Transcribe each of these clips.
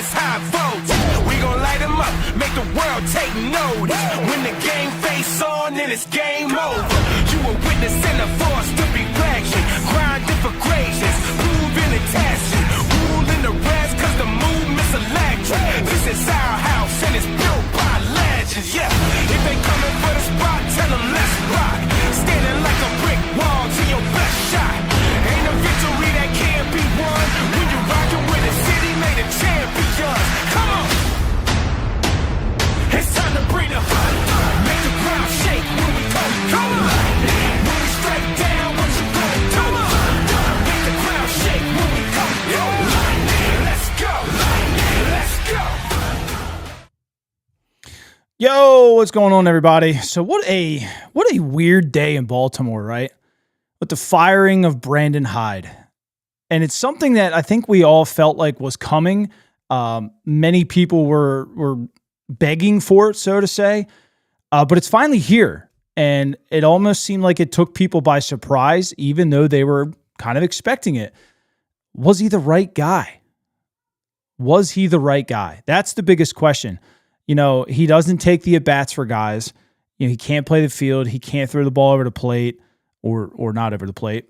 is how I vote. We gon' light them up, make the world take notice. When the game face on, then it's game over. You a witness and a force to be reckoned. Grinding for greatness, proving the tasking. Ruling the rest, cause the movement's electric. This is our house and it's built by legends, yeah. If they coming for the spot, tell them let's rock. Standing like a brick wall to your best shot. Ain't a victory that can't be won. When you're rocking with a city made of champions. Come on! It's time to bring the hunt. Make the ground shake when we come. Come on! When we strike down, what you gonna do? Come on! Make the ground shake when we come. Let's go! Let's go! Yo, what's going on, everybody? So what a weird day in Baltimore, right? With the firing of Brandon Hyde. And it's something that I think we all felt like was coming. Many people were begging for it, so to say. But it's finally here. And it almost seemed like it took people by surprise, even though they were kind of expecting it. Was he the right guy? Was he the right guy? That's the biggest question. You know, he doesn't take the at-bats for guys. You know, he can't play the field. He can't throw the ball over the plate or not over the plate.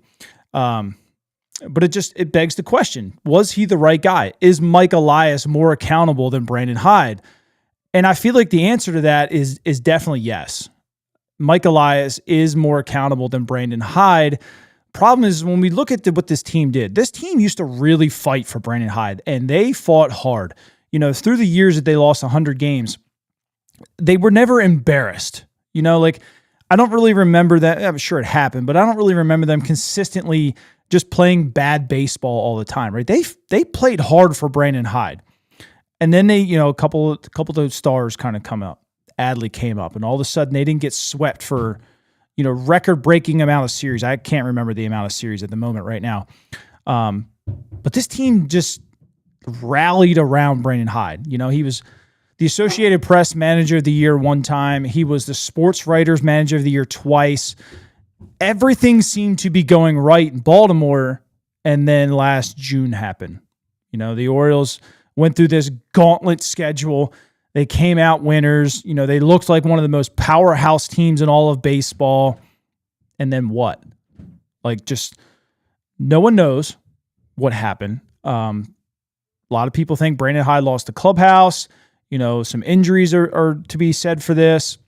But it begs the question, was he the right guy? Is Mike Elias more accountable than Brandon Hyde? And I feel like the answer to that is definitely yes. Mike Elias is more accountable than Brandon Hyde. Problem is, when we look at what this team did, this team used to really fight for Brandon Hyde, and they fought hard. You know, through the years that they lost 100 games, they were never embarrassed. You know, like, I don't really remember that. I'm sure it happened, but I don't really remember them consistently just playing bad baseball all the time, right? They played hard for Brandon Hyde. And then they, you know, a couple of those stars kind of come up. Adley came up, and all of a sudden they didn't get swept for, you know, record-breaking amount of series. I can't remember the amount of series at the moment right now. But this team just rallied around Brandon Hyde. You know, he was the Associated Press Manager of the Year one time. He was the Sports Writers Manager of the Year twice. Everything seemed to be going right in Baltimore, and then last June happened. You know, the Orioles went through this gauntlet schedule. They came out winners. You know, they looked like one of the most powerhouse teams in all of baseball. And then what? Like, just no one knows what happened. A lot of people think Brandon Hyde lost the clubhouse. You know, some injuries are to be said for this.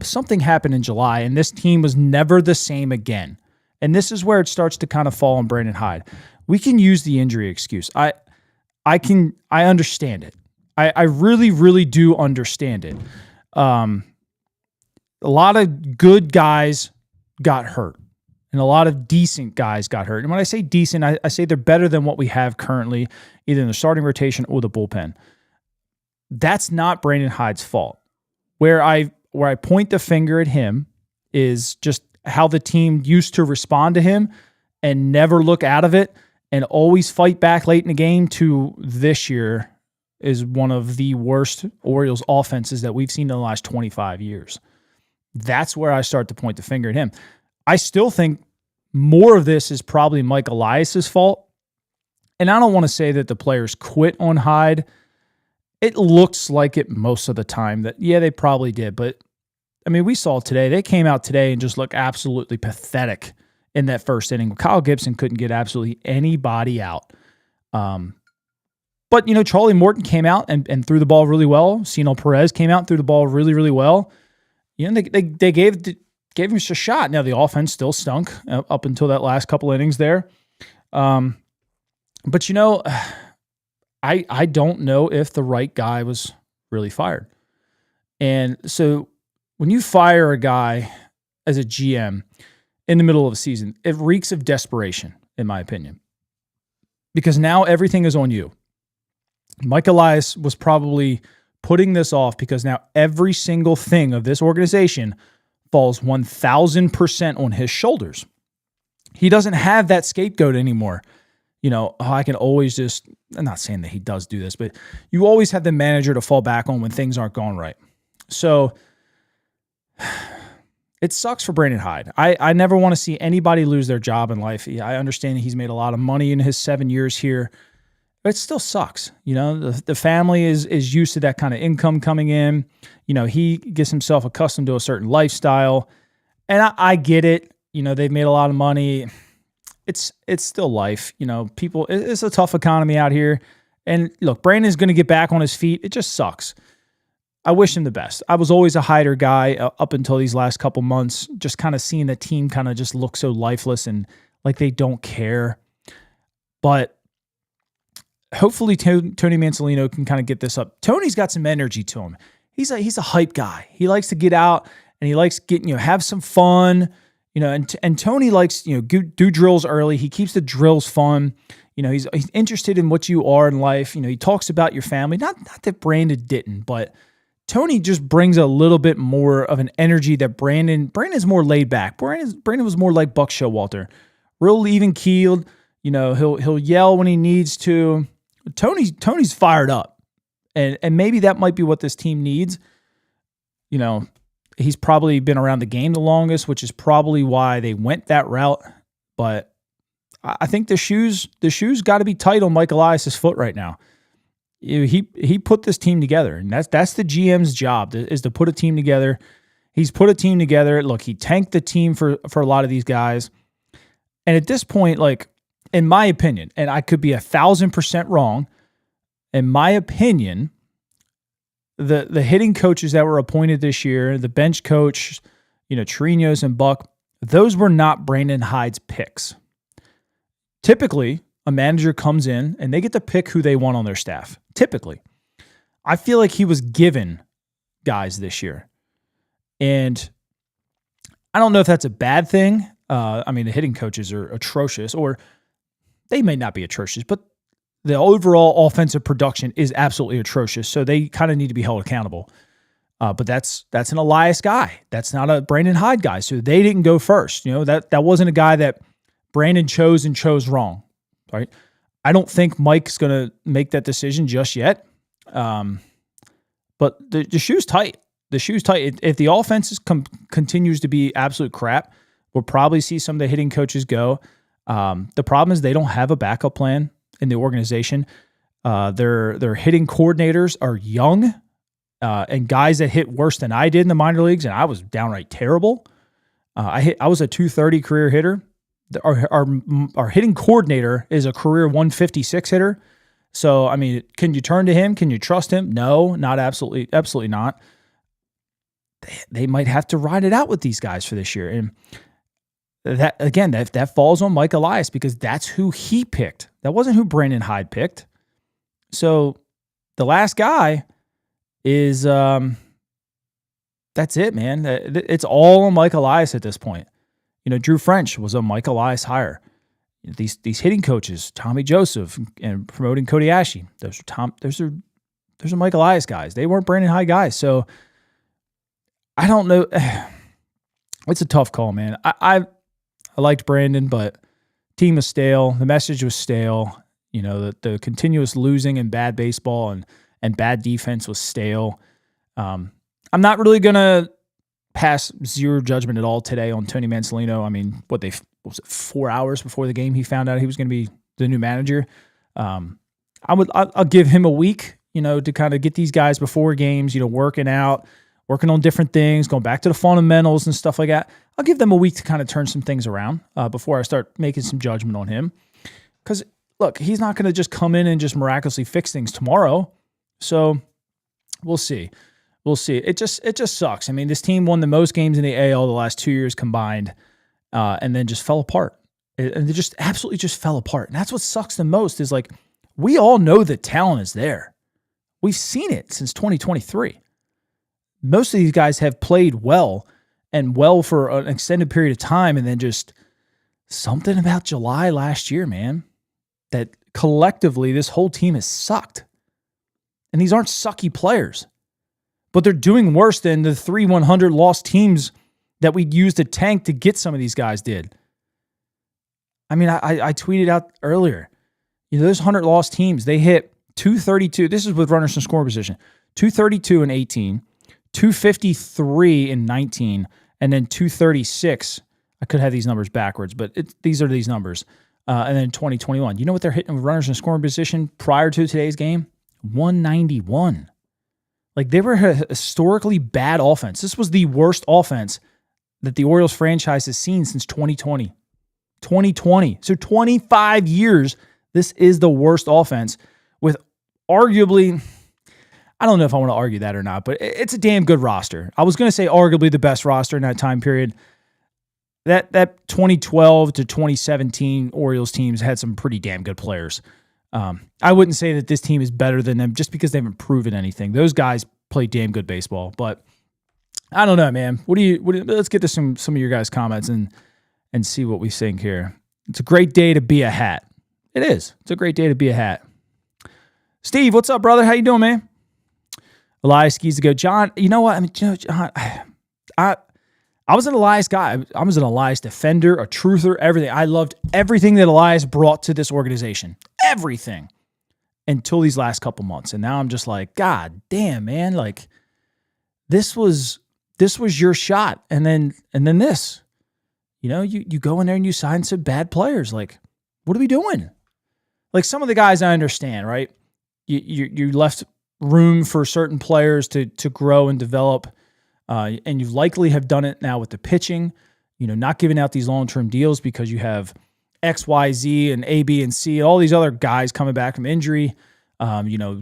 Something happened in July, and this team was never the same again. And this is where it starts to kind of fall on Brandon Hyde. We can use the injury excuse. I understand it. I really, really do understand it. A lot of good guys got hurt, and a lot of decent guys got hurt. And when I say decent, I say they're better than what we have currently, either in the starting rotation or the bullpen. That's not Brandon Hyde's fault. Where I point the finger at him is just how the team used to respond to him and never look out of it and always fight back late in the game, to this year is one of the worst Orioles offenses that we've seen in the last 25 years. That's where I start to point the finger at him. I still think more of this is probably Mike Elias's fault. And I don't want to say that the players quit on Hyde. It looks like it most of the time that, yeah, they probably did. But, I mean, we saw today, they came out today and just looked absolutely pathetic in that first inning. Kyle Gibson couldn't get absolutely anybody out. But, you know, Charlie Morton came out and threw the ball really well. Cino Perez came out and threw the ball really, really well. You know, they gave him a shot. Now, the offense still stunk up until that last couple innings there. But, you know, I don't know if the right guy was really fired. And so when you fire a guy as a GM in the middle of a season, it reeks of desperation, in my opinion. Because now everything is on you. Mike Elias was probably putting this off because now every single thing of this organization falls 1,000% on his shoulders. He doesn't have that scapegoat anymore. You know, I can always just, I'm not saying that he does do this, but you always have the manager to fall back on when things aren't going right. So it sucks for Brandon Hyde. I never want to see anybody lose their job in life. I understand he's made a lot of money in his 7 years here. But it still sucks. The family is used to that kind of income coming in. He gets himself accustomed to a certain lifestyle. And I get it. They've made a lot of money. It's still life. It's a tough economy out here. And look, Brandon's going to get back on his feet. It just sucks. I wish him the best. I was always a Hyder guy up until these last couple months, just kind of seeing the team kind of just look so lifeless and like they don't care. But hopefully Tony Mansolino can kind of get this up. Tony's got some energy to him. He's a hype guy. He likes to get out and he likes getting, have some fun, and Tony likes, do drills early. He keeps the drills fun. He's interested in what you are in life. He talks about your family. Not that Brandon didn't, but Tony just brings a little bit more of an energy that Brandon's more laid back. Brandon was more like Buck Showalter, real even keeled. He'll yell when he needs to. Tony's fired up, and maybe that might be what this team needs. He's probably been around the game the longest, which is probably why they went that route. But I think the shoes got to be tight on Mike Elias's foot right now. He put this team together, and that's the GM's job is to put a team together. He's put a team together. Look, he tanked the team for a lot of these guys, and at this point, like in my opinion, and I could be 1,000% wrong, in my opinion, the hitting coaches that were appointed this year, the bench coach, Trinos and Buck, those were not Brandon Hyde's picks. Typically, a manager comes in and they get to pick who they want on their staff. Typically. I feel like he was given guys this year. And I don't know if that's a bad thing. The hitting coaches are atrocious, or they may not be atrocious, but the overall offensive production is absolutely atrocious. So they kind of need to be held accountable. But that's an Elias guy. That's not a Brandon Hyde guy. So they didn't go first. That wasn't a guy that Brandon chose wrong. Right? I don't think Mike's going to make that decision just yet. But the shoe's tight. The shoe's tight. If the offense continues to be absolute crap, we'll probably see some of the hitting coaches go. The problem is they don't have a backup plan in the organization. Their hitting coordinators are young and guys that hit worse than I did in the minor leagues, and I was downright terrible. I was a 230 career hitter. Our hitting coordinator is a career 156 hitter. So, can you turn to him? Can you trust him? No, not absolutely not. They might have to ride it out with these guys for this year. And that falls on Mike Elias because that's who he picked. That wasn't who Brandon Hyde picked. So the last guy is, that's it, man. It's all on Mike Elias at this point. Drew French was a Mike Elias hire. These hitting coaches, Tommy Joseph and promoting Cody Ashe, those are Mike Elias guys. They weren't Brandon Hyde guys. So I don't know. It's a tough call, man. I liked Brandon, but team was stale. The message was stale. The continuous losing and bad baseball and bad defense was stale. I'm not really gonna pass zero judgment at all today on Tony Mansolino. Was it 4 hours before the game he found out he was going to be the new manager? I'll give him a week, to kind of get these guys before games, working out, working on different things, going back to the fundamentals and stuff like that. I'll give them a week to kind of turn some things around before I start making some judgment on him. Because look, he's not going to just come in and just miraculously fix things tomorrow. So we'll see. It just sucks. This team won the most games in the AL the last 2 years combined, and then just fell apart. And they just absolutely just fell apart. And that's what sucks the most is like, we all know that talent is there. We've seen it since 2023. Most of these guys have played well for an extended period of time. And then just something about July last year, man, that collectively this whole team has sucked. And these aren't sucky players. But they're doing worse than the 3-100 lost teams that we used to tank to get some of these guys did. I tweeted out earlier, those 100 lost teams, they hit 232. This is with runners in scoring position. 232 in 18, 253 in 19, and then 236. I could have these numbers backwards, but these are these numbers. And then 2021. You know what they're hitting with runners in scoring position prior to today's game? 191. Like, they were a historically bad offense. This was the worst offense that the Orioles franchise has seen since 2020. 2020. So 25 years, this is the worst offense with arguably, I don't know if I want to argue that or not, but it's a damn good roster. I was going to say arguably the best roster in that time period. That 2012 to 2017 Orioles teams had some pretty damn good players. I wouldn't say that this team is better than them just because they haven't proven anything. Those guys play damn good baseball, but I don't know, man. Let's get to some of your guys' comments and see what we think here. It's a great day to be a hat. It is. It's a great day to be a hat. Steve, what's up, brother? How you doing, man? Elias Skis to go. John, you know what? I mean, John, I was an Elias guy. I was an Elias defender, a truther, everything. I loved everything that Elias brought to this organization. Everything. Until these last couple months. And now I'm just like, God damn, man. Like, this was your shot. And then this. You know, you go in there and you sign some bad players. Like, what are we doing? Like, some of the guys I understand, right? You left room for certain players to grow and develop. And you likely have done it now with the pitching, you know, not giving out these long-term deals because you have X, Y, Z, and A, B, and C, and all these other guys coming back from injury. You know,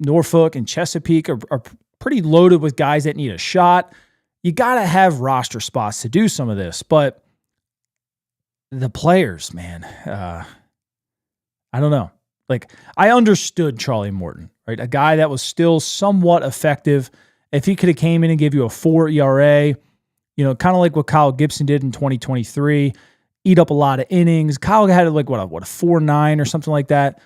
Norfolk and Chesapeake are pretty loaded with guys that need a shot. You got to have roster spots to do some of this, but the players, man, I don't know. Like, I understood Charlie Morton, right? A guy that was still somewhat effective. If he could have came in and gave you a 4 ERA, you know, kind of like what Kyle Gibson did in 2023, eat up a lot of innings. Kyle had like a 4.9 or something like that.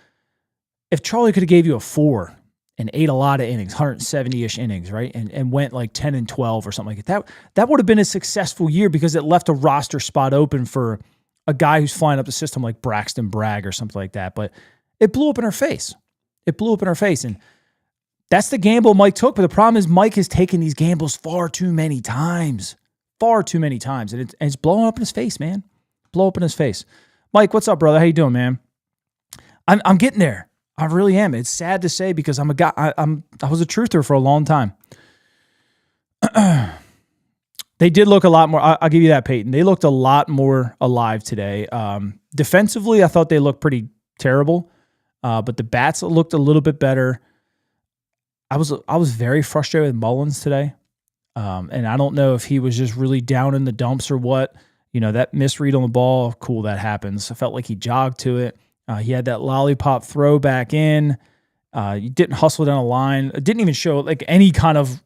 If Charlie could have gave you a 4 and ate a lot of innings, 170-ish innings, right, and went like 10-12 or something like that, that would have been a successful year because it left a roster spot open for a guy who's flying up the system like Braxton Bragg or something like that. But it blew up in our face. It blew up in our face, and that's the gamble Mike took, but the problem is Mike has taken these gambles far too many times. And it's blowing up in his face, man. Blow up in his face. Mike, what's up, brother? How you doing, man? I'm getting there. I really am. It's sad to say because I'm a guy. I was a truther for a long time. They did look a lot more. I'll give you that, Peyton. They looked a lot more alive today. Defensively, I thought they looked pretty terrible, but the bats looked a little bit better. I was very frustrated with Mullins today, and I don't know if he was just really down in the dumps or what. You know, that misread on the ball, cool, that happens. I felt like he jogged to it. He had that lollipop throw back in. He didn't hustle down the line. It didn't even show like any kind of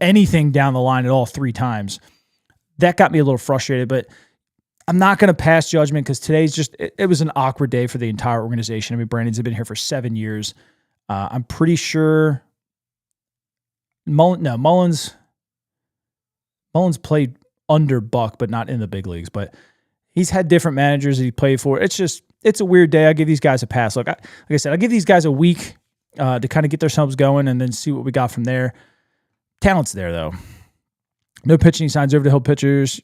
anything down the line at all 3 times. That got me a little frustrated, but I'm not going to pass judgment because today's just, it was an awkward day for the entire organization. I mean, Brandon's been here for 7 years. I'm pretty sure Mullins played under Buck, but not in the big leagues. But he's had different managers that he played for. It's a weird day. I give these guys a pass. Look, like I said, I'll give these guys a week to kind of get themselves going and then see what we got from there. Talent's there, though. No pitching signs over to Hill pitchers.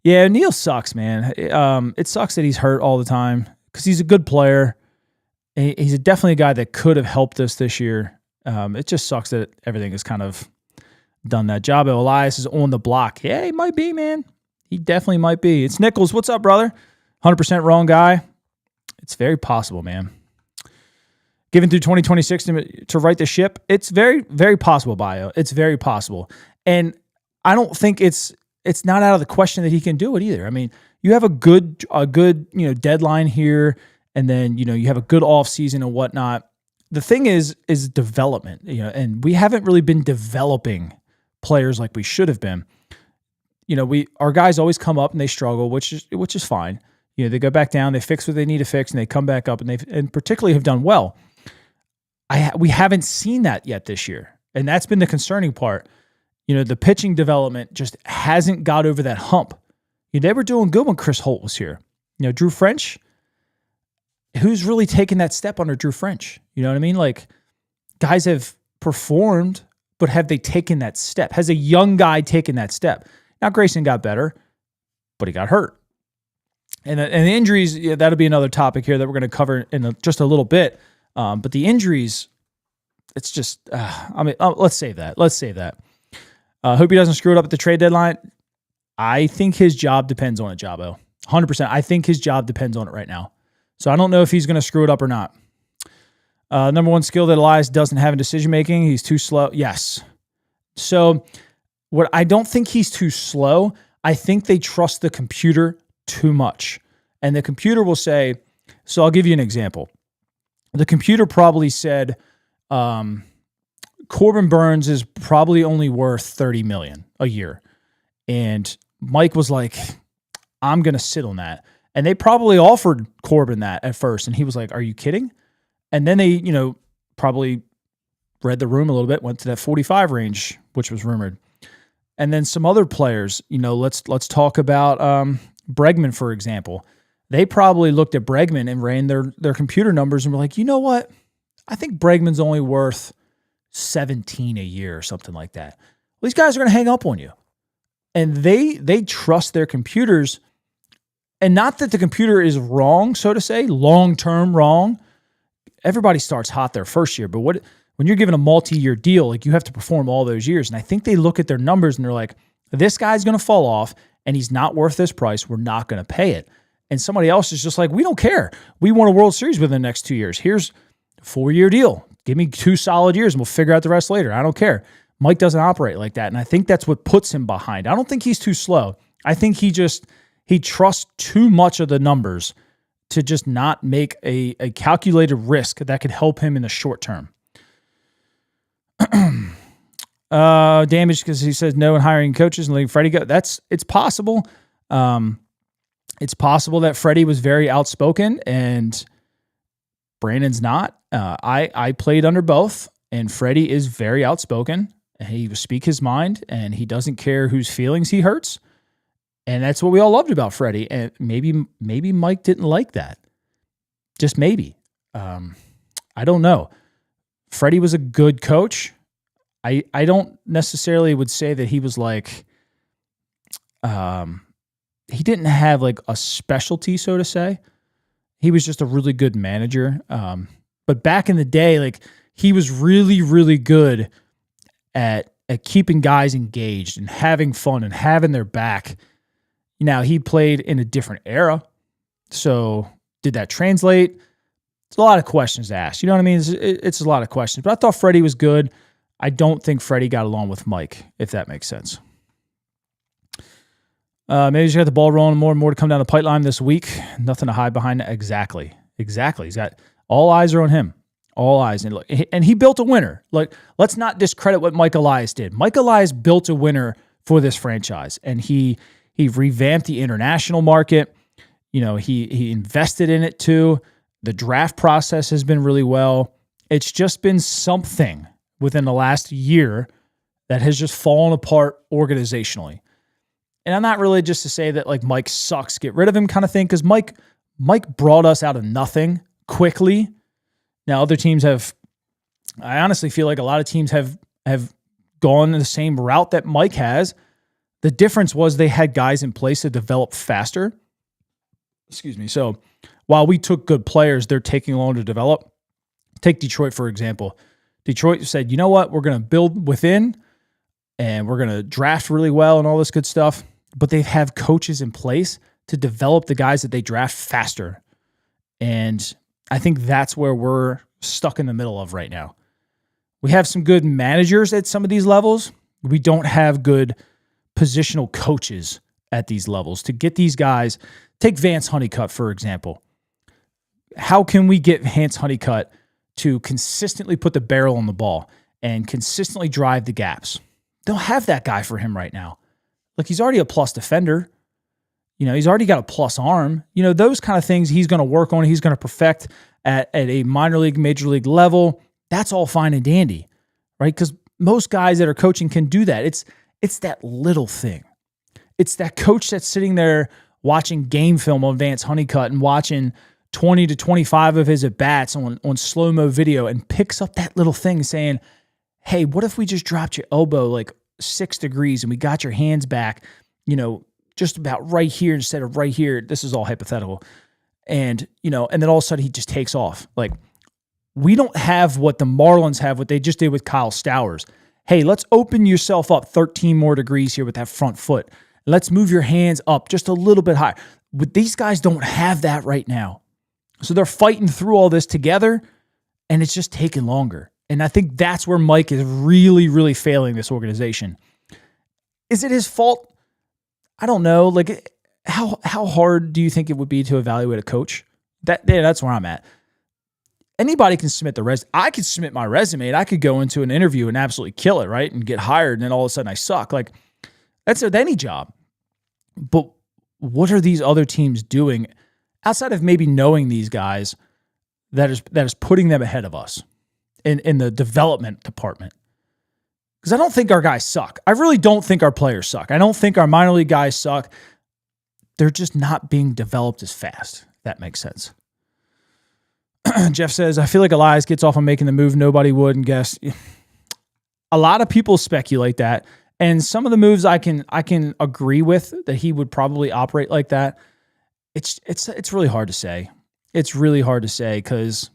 Yeah, Neil sucks, man. It sucks that he's hurt all the time because he's a good player. He's definitely a guy that could have helped us this year. It just sucks that everything has kind of done that job. Elias is on the block. Yeah, he might be, man. He definitely might be. It's Nichols. What's up, brother? 100% wrong guy. It's very possible, man. Given through 2026 to right the ship, it's very, very possible, Bio. It's very possible. And I don't think it's not out of the question that he can do it either. I mean, you have a good deadline here, and then you have a good off season and whatnot. The thing is development, and we haven't really been developing players like we should have been. Our guys always come up and they struggle, which is fine. They go back down, they fix what they need to fix, and they come back up, and particularly have done well. We haven't seen that yet this year, and that's been the concerning part. The pitching development just hasn't got over that hump. They were doing good when Chris Holt was here. Drew French, who's really taken that step under Drew French? You know what I mean? Like, guys have performed, but have they taken that step? Has a young guy taken that step? Now, Grayson got better, but he got hurt. And the injuries, yeah, that'll be another topic here that we're going to cover in just a little bit. But the injuries, it's just, let's save that. Let's save that. Hope he doesn't screw it up at the trade deadline. I think his job depends on it, Jabo. 100%. I think his job depends on it right now. So I don't know if he's going to screw it up or not. Number one skill that Elias doesn't have in decision-making, he's too slow. Yes. So what I don't think he's too slow. I think they trust the computer too much. And the computer will say, so I'll give you an example. The computer probably said, Corbin Burnes is probably only worth $30 million a year. And Mike was like, I'm going to sit on that. And they probably offered Corbin that at first. And he was like, are you kidding? And then they, probably read the room a little bit, went to that 45 range, which was rumored. And then some other players, let's talk about Bregman, for example. They probably looked at Bregman and ran their computer numbers and were like, you know what? I think Bregman's only worth 17 a year or something like that. Well, these guys are going to hang up on you. And they trust their computers. And not that the computer is wrong, so to say, long-term wrong. Everybody starts hot their first year. But when you're given a multi-year deal, like you have to perform all those years. And I think they look at their numbers and they're like, this guy's going to fall off and he's not worth this price. We're not going to pay it. And somebody else is just like, we don't care. We won a World Series within the next 2 years. Here's a 4-year deal. Give me 2 solid years and we'll figure out the rest later. I don't care. Mike doesn't operate like that. And I think that's what puts him behind. I don't think he's too slow. I think he trusts too much of the numbers to just not make a calculated risk that could help him in the short term. Damage because he says no in hiring coaches and letting Freddie go. It's possible. It's possible that Freddie was very outspoken and Brandon's not. I played under both, and Freddie is very outspoken. He will speak his mind, and he doesn't care whose feelings he hurts. And that's what we all loved about Freddie. And maybe Mike didn't like that. Just maybe. I don't know. Freddie was a good coach. I don't necessarily would say that he was like, he didn't have like a specialty, so to say. He was just a really good manager. But back in the day, like he was really, really good at keeping guys engaged and having fun and having their back. Now, he played in a different era. So did that translate? It's a lot of questions to ask. You know what I mean? It's a lot of questions. But I thought Freddie was good. I don't think Freddie got along with Mike, if that makes sense. Maybe he's got the ball rolling more and more to come down the pipeline this week. Nothing to hide behind. Exactly. He's got all eyes are on him. All eyes. And look, and he built a winner. Like, let's not discredit what Mike Elias did. Mike Elias built a winner for this franchise, and he revamped the international market. He invested in it too. The draft process has been really well. It's just been something within the last year that has just fallen apart organizationally. And I'm not really just to say that like Mike sucks, get rid of him kind of thing, because Mike brought us out of nothing quickly. Now other teams I honestly feel like a lot of teams have gone the same route that Mike has. The difference was they had guys in place to develop faster. Excuse me. So while we took good players, they're taking longer to develop. Take Detroit, for example. Detroit said, you know what? We're going to build within and we're going to draft really well and all this good stuff. But they have coaches in place to develop the guys that they draft faster. And I think that's where we're stuck in the middle of right now. We have some good managers at some of these levels. We don't have good positional coaches at these levels to get these guys. Take Vance Honeycutt, for example. How can we get Vance Honeycutt to consistently put the barrel on the ball and consistently drive the gaps? Don't have that guy for him right now. Like, he's already a plus defender. He's already got a plus arm. Those kind of things he's going to work on. He's going to perfect at a minor league, major league level. That's all fine and dandy, right? Because most guys that are coaching can do that. It's that little thing. It's that coach that's sitting there watching game film on Vance Honeycutt and watching 20 to 25 of his at-bats on slow-mo video and picks up that little thing saying, hey, what if we just dropped your elbow like 6 degrees and we got your hands back, just about right here instead of right here. This is all hypothetical. And, and then all of a sudden he just takes off. Like, we don't have what the Marlins have, what they just did with Kyle Stowers. Hey, let's open yourself up 13 more degrees here with that front foot. Let's move your hands up just a little bit higher. But these guys don't have that right now. So they're fighting through all this together, and it's just taking longer. And I think that's where Mike is really, really failing this organization. Is it his fault? I don't know. Like, how hard do you think it would be to evaluate a coach? That's where I'm at. Anybody can submit the resume. I could submit my resume, and I could go into an interview and absolutely kill it, right? And get hired, and then all of a sudden I suck. Like, that's with any job. But what are these other teams doing outside of maybe knowing these guys that is putting them ahead of us in the development department? Because I don't think our guys suck. I really don't think our players suck. I don't think our minor league guys suck. They're just not being developed as fast, if that makes sense. Jeff says, I feel like Elias gets off on making the move nobody would and guess. A lot of people speculate that. And some of the moves I can agree with that he would probably operate like that. It's really hard to say. It's really hard to say because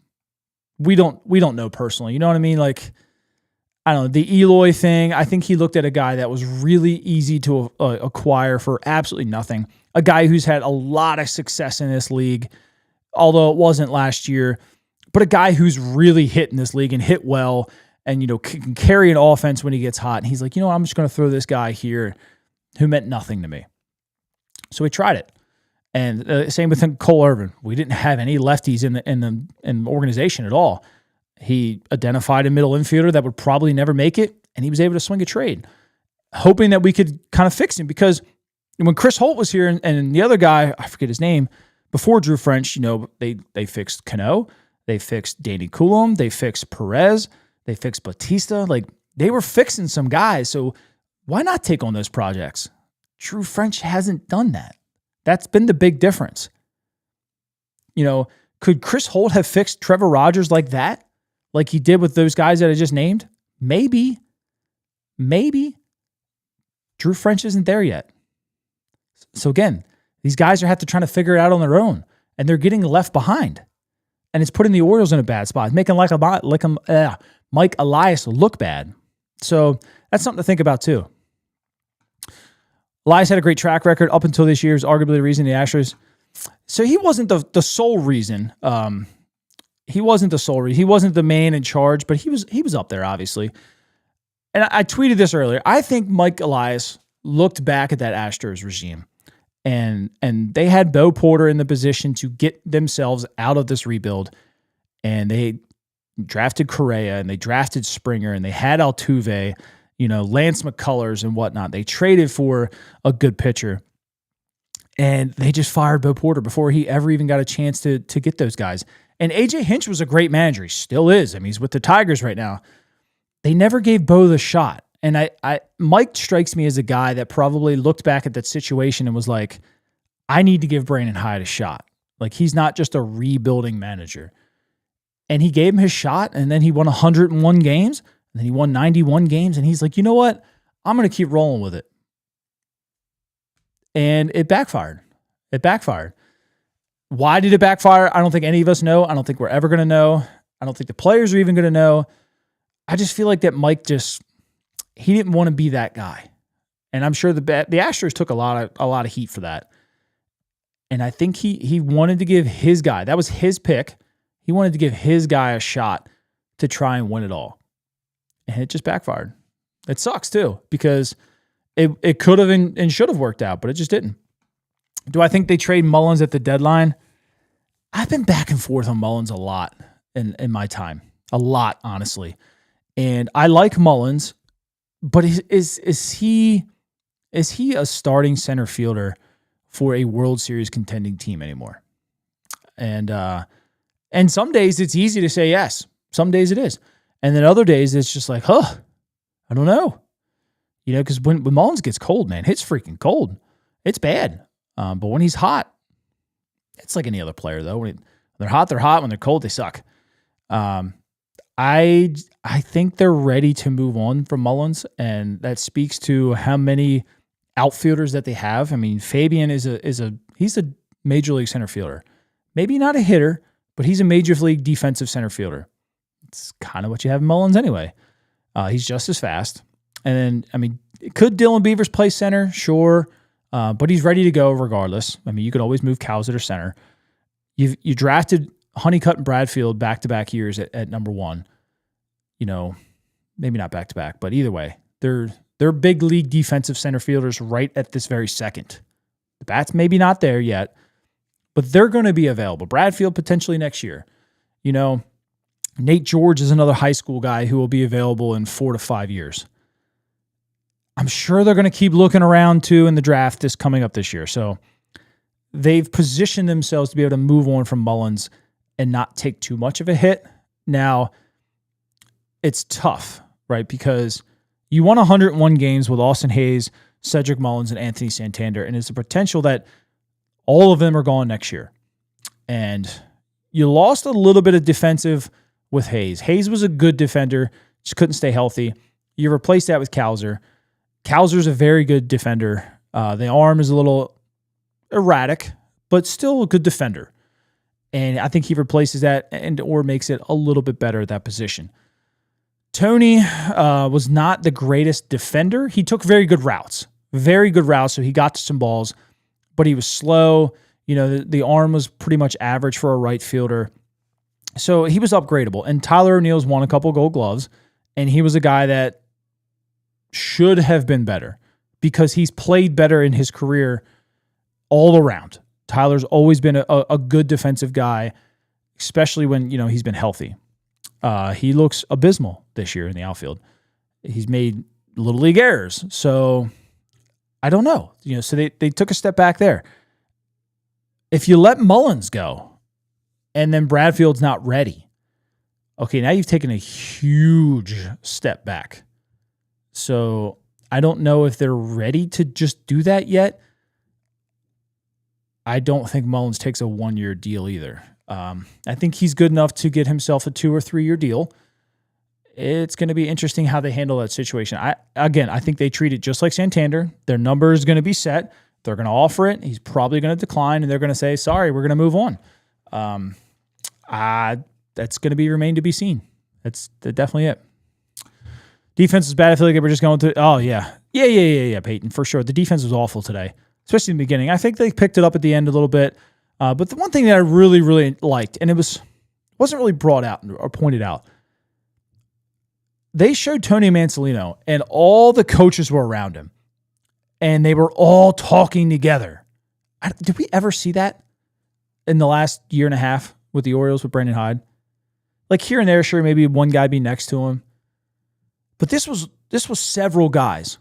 we don't know personally. You know what I mean? Like, I don't know, the Eloy thing. I think he looked at a guy that was really easy to acquire for absolutely nothing. A guy who's had a lot of success in this league, although it wasn't last year, but a guy who's really hit in this league and hit well and, can carry an offense when he gets hot. And he's like, I'm just going to throw this guy here who meant nothing to me. So we tried it. And same with Cole Irvin. We didn't have any lefties in the organization at all. He identified a middle infielder that would probably never make it, and he was able to swing a trade, hoping that we could kind of fix him. Because when Chris Holt was here and the other guy, I forget his name, before Drew French, they fixed Cano, they fixed Danny Coulomb, they fixed Perez, they fixed Batista. Like, they were fixing some guys. So why not take on those projects? Drew French hasn't done that. That's been the big difference. Could Chris Holt have fixed Trevor Rogers like that? Like he did with those guys that I just named? Maybe. Drew French isn't there yet. So again, these guys are have to try to figure it out on their own, and they're getting left behind. And it's putting the Orioles in a bad spot. It's making Mike Elias look bad. So that's something to think about too. Elias had a great track record up until this year. Is arguably the reason the Astros. So he wasn't the sole reason. He wasn't the sole reason. He wasn't the man in charge, but he was up there, obviously. And I tweeted this earlier. I think Mike Elias looked back at that Astros regime, and they had Bo Porter in the position to get themselves out of this rebuild, and they drafted Correa, and they drafted Springer, and they had Altuve, Lance McCullers and whatnot. They traded for a good pitcher, and they just fired Bo Porter before he ever even got a chance to get those guys. And A.J. Hinch was a great manager. He still is. I mean, he's with the Tigers right now. They never gave Bo the shot. And Mike strikes me as a guy that probably looked back at that situation and was like, I need to give Brandon Hyde a shot. Like, he's not just a rebuilding manager. And he gave him his shot, and then he won 101 games, and then he won 91 games, and he's like, you know what? I'm going to keep rolling with it. And it backfired. Why did it backfire? I don't think any of us know. I don't think we're ever going to know. I don't think the players are even going to know. I just feel like that Mike he didn't want to be that guy. And I'm sure the Astros took a lot of heat for that. And I think he wanted to give his guy, that was his pick. He wanted to give his guy a shot to try and win it all. And it just backfired. It sucks too, because it could have and should have worked out, but it just didn't. Do I think they trade Mullins at the deadline? I've been back and forth on Mullins a lot in my time. A lot, honestly. And I like Mullins, but is he a starting center fielder for a World Series contending team anymore? And some days it's easy to say yes. Some days it is. And then other days it's just like, I don't know. Because when Mullins gets cold, man, it's freaking cold. It's bad. But when he's hot, it's like any other player, though. When they're hot, they're hot. When they're cold, they suck. I think they're ready to move on from Mullins, and that speaks to how many outfielders that they have. I mean, Fabian he's a major league center fielder. Maybe not a hitter, but he's a major league defensive center fielder. It's kind of what you have in Mullins anyway. He's just as fast. And then, I mean, could Dylan Beavers play center? Sure. But he's ready to go regardless. I mean, you could always move Cowser to center. You drafted Honeycutt and Bradfield back-to-back years at number one. You know, maybe not back-to-back, but either way, they're big league defensive center fielders right at this very second. The bat's maybe not there yet, but they're going to be available. Bradfield potentially next year. You know, Nate George is another high school guy who will be available in 4 to 5 years. I'm sure they're going to keep looking around too in the draft this coming up this year. So they've positioned themselves to be able to move on from Mullins and not take too much of a hit. Now, it's tough, right? Because you won 101 games with Austin Hayes, Cedric Mullins, and Anthony Santander, and it's a potential that all of them are gone next year. And you lost a little bit of defensive with Hayes. Hayes was a good defender, just couldn't stay healthy. You replaced that with Cowser. Cowser's a very good defender. The arm is a little erratic, but still a good defender. And I think he replaces that or makes it a little bit better at that position. Tony was not the greatest defender. He took very good routes, so he got to some balls, but he was slow. You know, the arm was pretty much average for a right fielder. So he was upgradable. And Tyler O'Neill's won a couple Gold Gloves, and he was a guy that should have been better because he's played better in his career all around. Tyler's always been a good defensive guy, especially when, you know, he's been healthy. He looks abysmal this year in the outfield. He's made little league errors. So I don't know. You know, so they took a step back there. If you let Mullins go and then Bradfield's not ready, okay, now you've taken a huge step back. So I don't know if they're ready to just do that yet. I don't think Mullins takes a 1-year deal either. I think he's good enough to get himself a 2 or 3 year deal. It's going to be interesting how they handle that situation. I think they treat it just like Santander. Their number is going to be set. They're going to offer it. He's probably going to decline, and they're going to say, sorry, we're going to move on. That's going to remain to be seen. That's definitely it. Defense is bad. I feel like they were just going through. Oh, yeah. Yeah, Peyton, for sure. The defense was awful today, especially in the beginning. I think they picked it up at the end a little bit. But the one thing that I really, really liked, and it wasn't really brought out or pointed out, they showed Tony Mansolino, and all the coaches were around him, and they were all talking together. Did we ever see that in the last year and a half with the Orioles with Brandon Hyde? Like here and there, sure, maybe one guy be next to him. But this was several guys,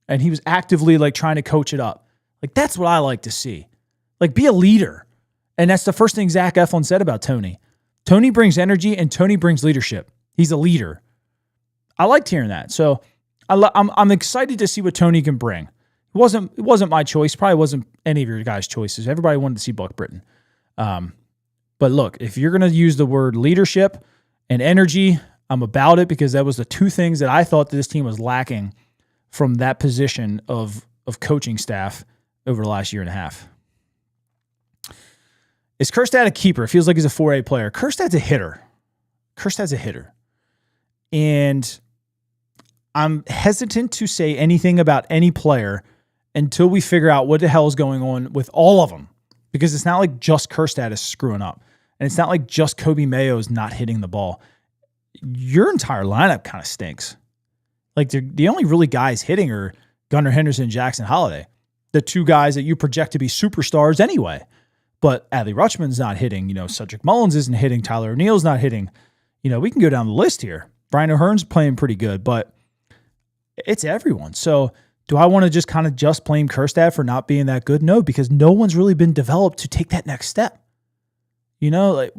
and he was actively like trying to coach it up. Like that's what I like to see. Like be a leader. And that's the first thing Zach Eflin said about Tony. Tony brings energy and Tony brings leadership. He's a leader. I liked hearing that. So I'm excited to see what Tony can bring. It wasn't my choice. Probably wasn't any of your guys' choices. Everybody wanted to see Buck Britton. But look, if you're going to use the word leadership and energy, I'm about it because that was the two things that I thought that this team was lacking from that position of coaching staff over the last year and a half. Is Kjerstad a keeper? It feels like he's a 4A player. Kjerstad's a hitter. And I'm hesitant to say anything about any player until we figure out what the hell is going on with all of them. Because it's not like just Kjerstad is screwing up. And it's not like just Kobe Mayo is not hitting the ball. Your entire lineup kind of stinks. Like the only really guys hitting are Gunnar Henderson and Jackson Holliday. The two guys that you project to be superstars anyway. But Adley Rutschman's not hitting. You know, Cedric Mullins isn't hitting. Tyler O'Neill's not hitting. You know, we can go down the list here. Brian O'Hearn's playing pretty good, but it's everyone. So do I want to just kind of just blame Kjerstad for not being that good? No, because no one's really been developed to take that next step. You know, like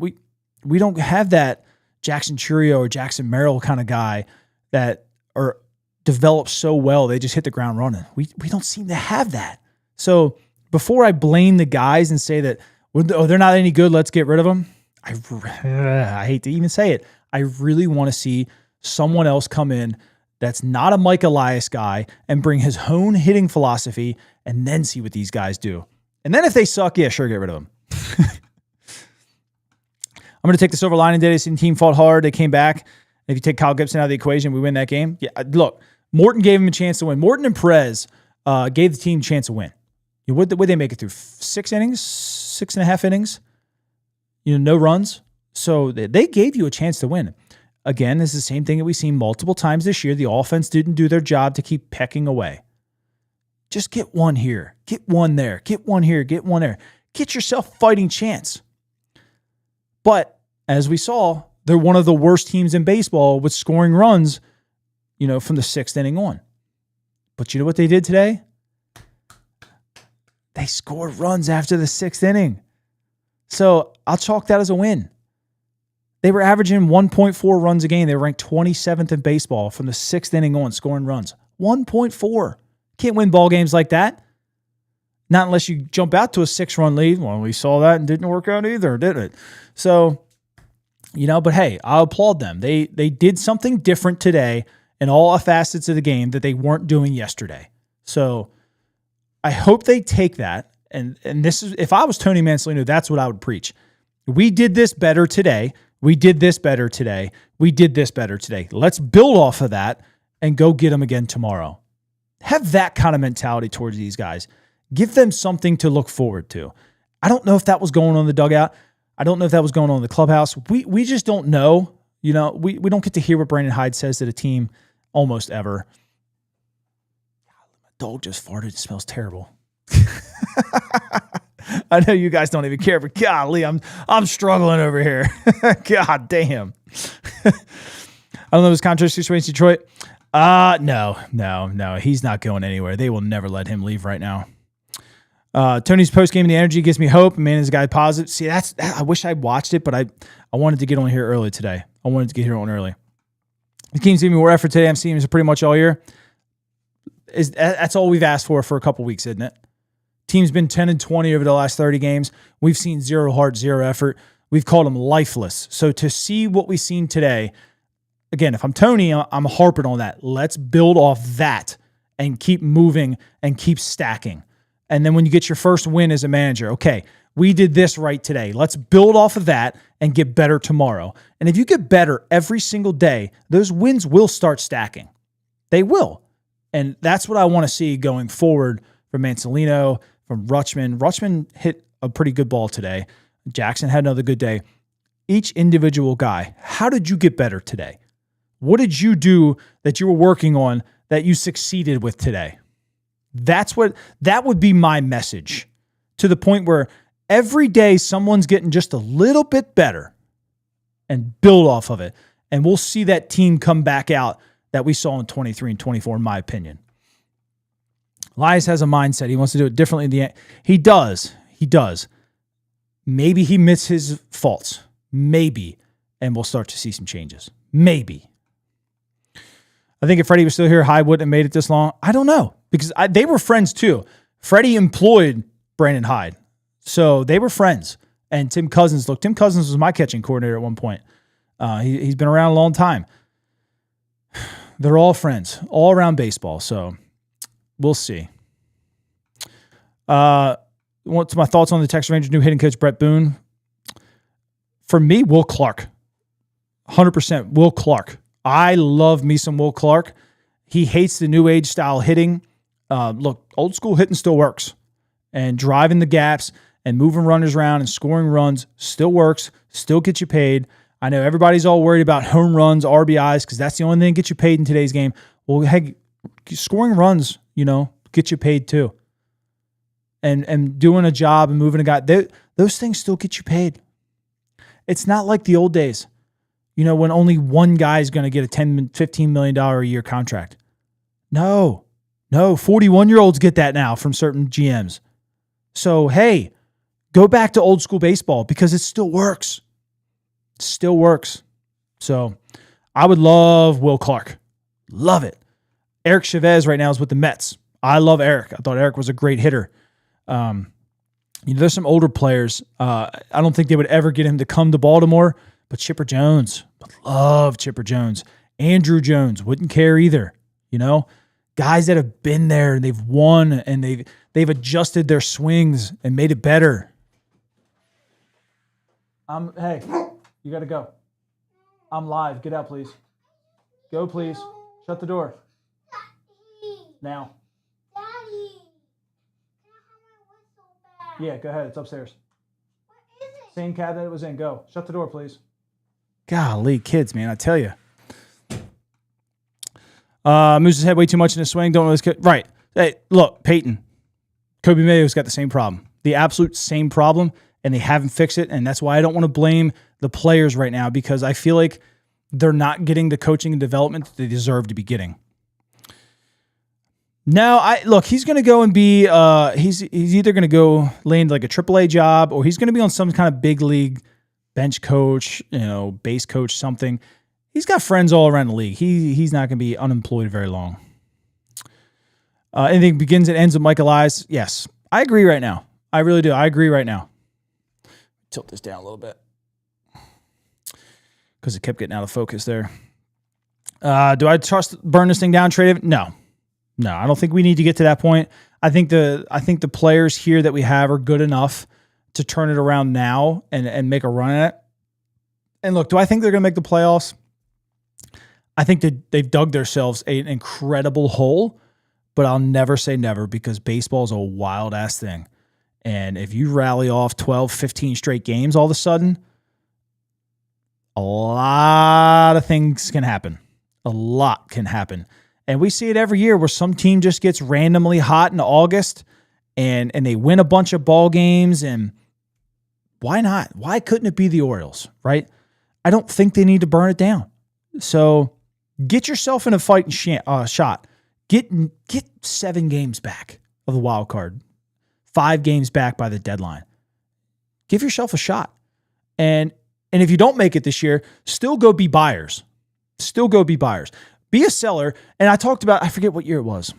we don't have that Jackson Churio or Jackson Merrill kind of guy that are developed so well they just hit the ground running. We don't seem to have that. So before I blame the guys and say that they're not any good, let's get rid of them, I hate to even say it. I really want to see someone else come in that's not a Mike Elias guy and bring his own hitting philosophy and then see what these guys do. And then if they suck, yeah, sure, get rid of them. I'm going to take the silver lining today. The team fought hard. They came back. If you take Kyle Gibson out of the equation, we win that game. Yeah, look, Morton gave him a chance to win. Morton and Perez gave the team a chance to win. Would they make it through 6 innings, 6.5 innings? No runs. So they gave you a chance to win. Again, this is the same thing that we've seen multiple times this year. The offense didn't do their job to keep pecking away. Just get one here, get one there, get one here, get one there. Get yourself a fighting chance. But as we saw, they're one of the worst teams in baseball with scoring runs, from the 6th inning on. But you know what they did today? They scored runs after the 6th inning. So I'll chalk that as a win. They were averaging 1.4 runs a game. They were ranked 27th in baseball from the 6th inning on, scoring runs. 1.4. Can't win ball games like that. Not unless you jump out to a 6-run lead. Well, we saw that and didn't work out either, did it? So, but hey, I applaud them. They did something different today in all facets of the game that they weren't doing yesterday. So I hope they take that. And this is, if I was Tony Mansolino, that's what I would preach. We did this better today. We did this better today. We did this better today. Let's build off of that and go get them again tomorrow. Have that kind of mentality towards these guys. Give them something to look forward to. I don't know if that was going on in the dugout. I don't know if that was going on in the clubhouse. We just don't know. We don't get to hear what Brandon Hyde says to the team almost ever. My dog just farted. It smells terrible. I know you guys don't even care, but golly, I'm struggling over here. God damn. I don't know his contract situation in Detroit. No. He's not going anywhere. They will never let him leave right now. Tony's post-game and the energy gives me hope. Man, is a guy positive. See, I wish I watched it, but I wanted to get on here early today. The team's giving me more effort today. I'm seeing it pretty much all year. That's all we've asked for a couple weeks, isn't it? Team's been 10-20 over the last 30 games. We've seen 0 heart, 0 effort. We've called them lifeless. So to see what we've seen today, again, if I'm Tony, I'm harping on that. Let's build off that and keep moving and keep stacking. And then when you get your first win as a manager, okay, we did this right today. Let's build off of that and get better tomorrow. And if you get better every single day, those wins will start stacking. They will. And that's what I want to see going forward from Mansolino, from Rutschman. Rutschman hit a pretty good ball today. Jackson had another good day. Each individual guy, how did you get better today? What did you do that you were working on that you succeeded with today? That would be my message, to the point where every day someone's getting just a little bit better and build off of it. And we'll see that team come back out that we saw in 23 and 24, in my opinion. Elias has a mindset. He wants to do it differently in the end. He does. Maybe he missed his faults. Maybe. And we'll start to see some changes. Maybe. I think if Freddie was still here, Hyde wouldn't have made it this long. I don't know. Because they were friends too. Freddie employed Brandon Hyde. So they were friends. And Tim Cousins was my catching coordinator at one point. He's been around a long time. They're all friends, all around baseball. So we'll see. What's my thoughts on the Texas Rangers' new hitting coach, Brett Boone? For me, Will Clark. 100% Will Clark. I love me some Will Clark. He hates the new age style hitting. Look, old school hitting still works. And driving the gaps and moving runners around and scoring runs still works, still gets you paid. I know everybody's all worried about home runs, RBIs, because that's the only thing that gets you paid in today's game. Well, hey, scoring runs, get you paid too. And doing a job and moving a guy, those things still get you paid. It's not like the old days, when only one guy is going to get a $10-15 million a year contract. No, 41-year-olds get that now from certain GMs. So, hey, go back to old school baseball because it still works. Still works. So I would love Will Clark. Love it. Eric Chavez right now is with the Mets. I love Eric. I thought Eric was a great hitter. There's some older players. I don't think they would ever get him to come to Baltimore, but Chipper Jones. Love Chipper Jones. Andrew Jones wouldn't care either. You know, guys that have been there and they've won and they've adjusted their swings and made it better. Hey, you got to go. I'm live. Get out, please. Go, please. Shut the door. Now. Daddy, can I have my whistle back? Yeah, go ahead. It's upstairs. What is it? Same cabinet it was in. Go. Shut the door, please. Golly, kids, man, I tell you. Moose has had way too much in his swing. Don't know this kid. Right. Hey, look, Peyton. Kobe Mayo's got the same problem. The absolute same problem, and they haven't fixed it. And that's why I don't want to blame the players right now, because I feel like they're not getting the coaching and development that they deserve to be getting. Now, he's going to go and be, he's either going to go land like a AAA job, or he's going to be on some kind of big league bench coach, base coach, something. He's got friends all around the league. He's not going to be unemployed very long. Anything begins and ends with Mike Elias. Yes, I agree right now. I really do. I agree right now. Tilt this down a little bit because it kept getting out of focus there. Do I trust burn this thing down, trade it? No, I don't think we need to get to that point. I think the players here that we have are good enough to turn it around now and make a run at it. And look, do I think they're going to make the playoffs? I think that they've dug themselves an incredible hole, but I'll never say never, because baseball is a wild ass thing. And if you rally off 12, 15 straight games, all of a sudden, a lot of things can happen. A lot can happen. And we see it every year where some team just gets randomly hot in August and they win a bunch of ball games. And why not? Why couldn't it be the Orioles, right? I don't think they need to burn it down. So get yourself in a fighting shot. Get 7 games back of the wild card. 5 games back by the deadline. Give yourself a shot. And if you don't make it this year, still go be buyers. Still go be buyers. Be a seller. And I talked about, I forget what year it was.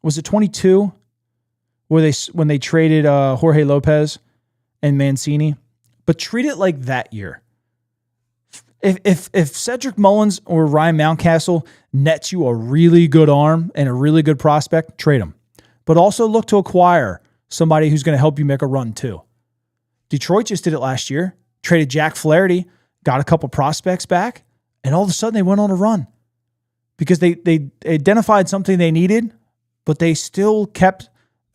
Was it 22? When they traded Jorge Lopez and Mancini? But treat it like that year. If Cedric Mullins or Ryan Mountcastle nets you a really good arm and a really good prospect, trade them. But also look to acquire somebody who's going to help you make a run too. Detroit just did it last year. Traded Jack Flaherty, got a couple prospects back, and all of a sudden they went on a run because they identified something they needed, but they still kept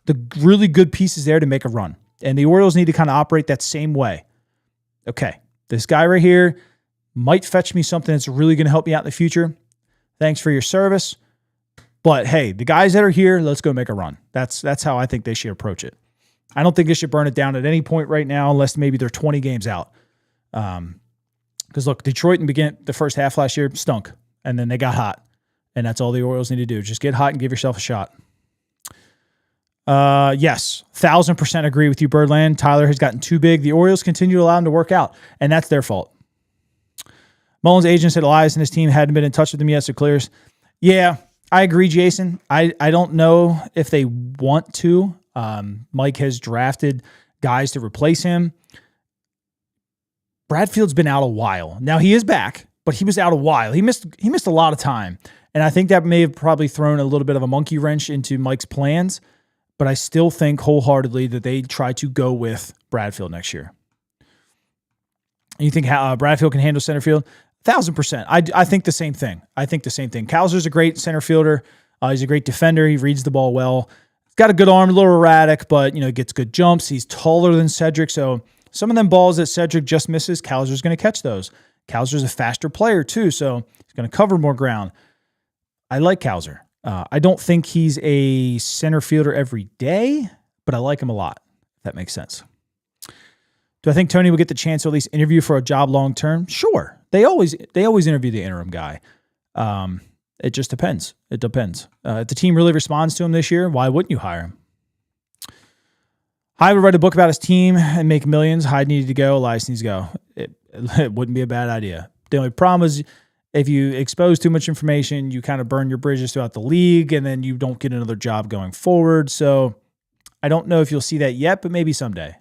the really good pieces there to make a run. And the Orioles need to kind of operate that same way. Okay, this guy right here might fetch me something that's really going to help me out in the future. Thanks for your service. But hey, the guys that are here, let's go make a run. That's how I think they should approach it. I don't think they should burn it down at any point right now, unless maybe they're 20 games out. Because look, Detroit in the first half last year stunk, and then they got hot. And that's all the Orioles need to do. Just get hot and give yourself a shot. Yes, 1,000% agree with you, Birdland. Tyler has gotten too big. The Orioles continue to allow him to work out, and that's their fault. Mullins' agent said Elias and his team hadn't been in touch with him yet, so clears. Yeah, I agree, Jason. I don't know if they want to. Mike has drafted guys to replace him. Bradfield's been out a while. Now he is back, but he was out a while. He missed a lot of time. And I think that may have probably thrown a little bit of a monkey wrench into Mike's plans. But I still think wholeheartedly that they try to go with Bradfield next year. You think Bradfield can handle center field? 1,000%. I think the same thing. Kowser's a great center fielder. He's a great defender. He reads the ball well. He's got a good arm, a little erratic, but gets good jumps. He's taller than Cedric, so some of them balls that Cedric just misses, Kowser's going to catch those. Kowser's a faster player too, so he's going to cover more ground. I like Kowser. I don't think he's a center fielder every day, but I like him a lot, if that makes sense. Do I think Tony will get the chance to at least interview for a job long term? Sure. They always interview the interim guy. It just depends. It depends. If the team really responds to him this year, why wouldn't you hire him? Hyde would write a book about his team and make millions. Hyde needed to go. Elias needs to go. It wouldn't be a bad idea. The only problem is if you expose too much information, you kind of burn your bridges throughout the league, and then you don't get another job going forward. So I don't know if you'll see that yet, but maybe someday.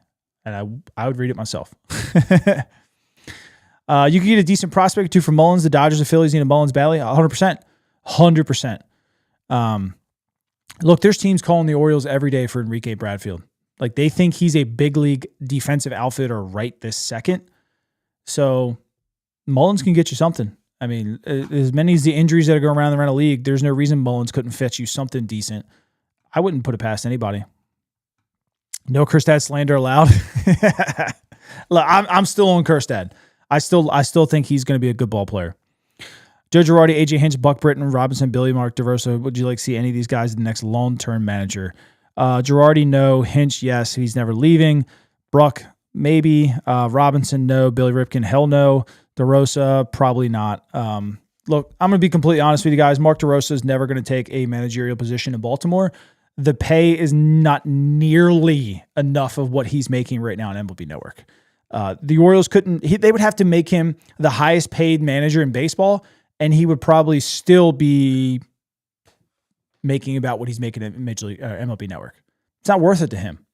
And I would read it myself. You can get a decent prospect or two from Mullins. The Dodgers and Phillies need a Mullins badly. 100%. 100%. Look, there's teams calling the Orioles every day for Enrique Bradfield. Like, they think he's a big league defensive outfitter right this second. So Mullins can get you something. I mean, as many as the injuries that are going around the league, there's no reason Mullins couldn't fetch you something decent. I wouldn't put it past anybody. No Kerstad slander allowed. Look, I'm still on Kerstad. I still think he's going to be a good ball player. Joe Girardi, AJ Hinch, Buck Britton, Robinson, Billy, Mark DeRosa. Would you like to see any of these guys in the next long-term manager? Girardi, no. Hinch, yes. He's never leaving. Bruck, maybe. Robinson, no. Billy Ripken, hell no. DeRosa, probably not. Look, I'm going to be completely honest with you guys. Mark DeRosa is never going to take a managerial position in Baltimore. The pay is not nearly enough of what he's making right now on MLB Network. The Orioles they would have to make him the highest paid manager in baseball, and he would probably still be making about what he's making at MLB Network. It's not worth it to him.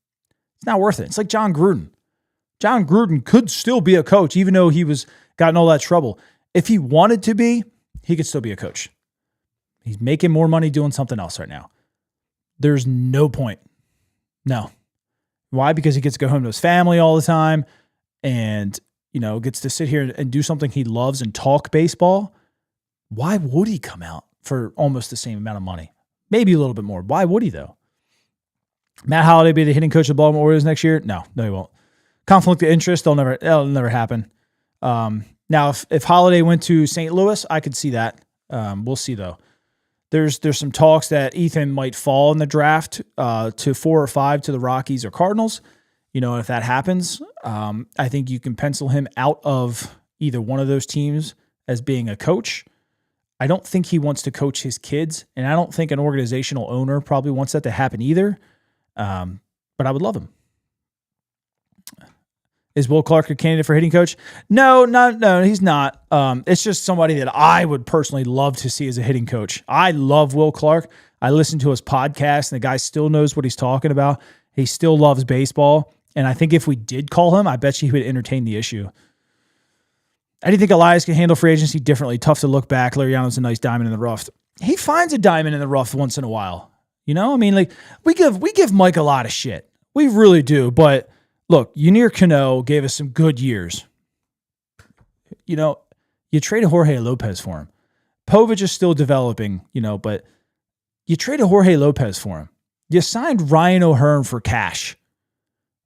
It's not worth it. It's like John Gruden. John Gruden could still be a coach, even though he was gotten all that trouble. If he wanted to be, he could still be a coach. He's making more money doing something else right now. There's no point. No. Why? Because he gets to go home to his family all the time and, gets to sit here and do something he loves and talk baseball. Why would he come out for almost the same amount of money? Maybe a little bit more. Why would he, though? Matt Holliday be the hitting coach of the Baltimore Orioles next year? No, he won't. Conflict of interest, that'll never happen. Now, if Holliday went to St. Louis, I could see that. We'll see, though. There's some talks that Ethan might fall in the draft to 4 or 5 to the Rockies or Cardinals. If that happens, I think you can pencil him out of either one of those teams as being a coach. I don't think he wants to coach his kids, and I don't think an organizational owner probably wants that to happen either. But I would love him. Is Will Clark a candidate for hitting coach? No, he's not. It's just somebody that I would personally love to see as a hitting coach. I love Will Clark. I listen to his podcast, and the guy still knows what he's talking about. He still loves baseball. And I think if we did call him, I bet you he would entertain the issue. I do think Elias can handle free agency differently. Tough to look back. Liriano's a nice diamond in the rough. He finds a diamond in the rough once in a while. We give Mike a lot of shit. We really do. But look, Yunier Cano gave us some good years. You traded Jorge Lopez for him. Povich is still developing, but you traded Jorge Lopez for him. You signed Ryan O'Hearn for cash,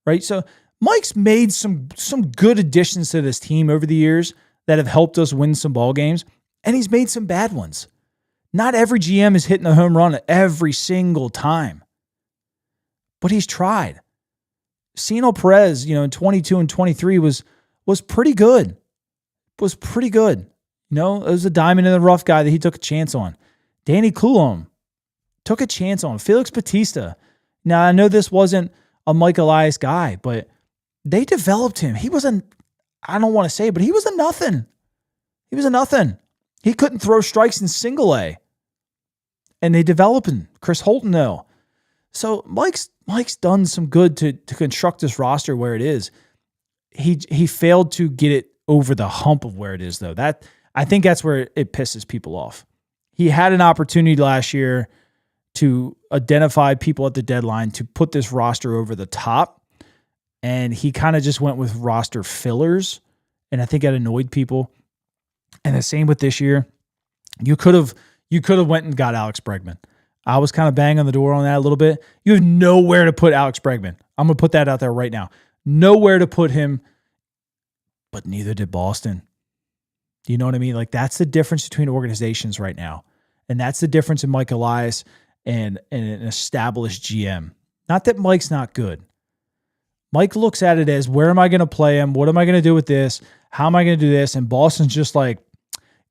right? So Mike's made some good additions to this team over the years that have helped us win some ball games, and he's made some bad ones. Not every GM is hitting a home run every single time, but he's tried. Cino Perez, in 22 and 23 was pretty good. Was pretty good. It was a diamond in the rough guy that he took a chance on. Danny Coulomb took a chance on. Felix Bautista. Now, I know this wasn't a Mike Elias guy, but they developed him. He was I don't want to say it, but he was a nothing. He couldn't throw strikes in single A. And they developed him. Chris Holton, though. So Mike's done some good to construct this roster where it is. He failed to get it over the hump of where it is, though. I think that's where it pisses people off. He had an opportunity last year to identify people at the deadline to put this roster over the top, and he kind of just went with roster fillers, and I think that annoyed people. And the same with this year. You could have went and got Alex Bregman. I was kind of banging on the door on that a little bit. You have nowhere to put Alex Bregman. I'm going to put that out there right now. Nowhere to put him, but neither did Boston. Do you know what I mean? Like, that's the difference between organizations right now. And that's the difference in Mike Elias and an established GM. Not that Mike's not good. Mike looks at it as, where am I going to play him? What am I going to do with this? How am I going to do this? And Boston's just like,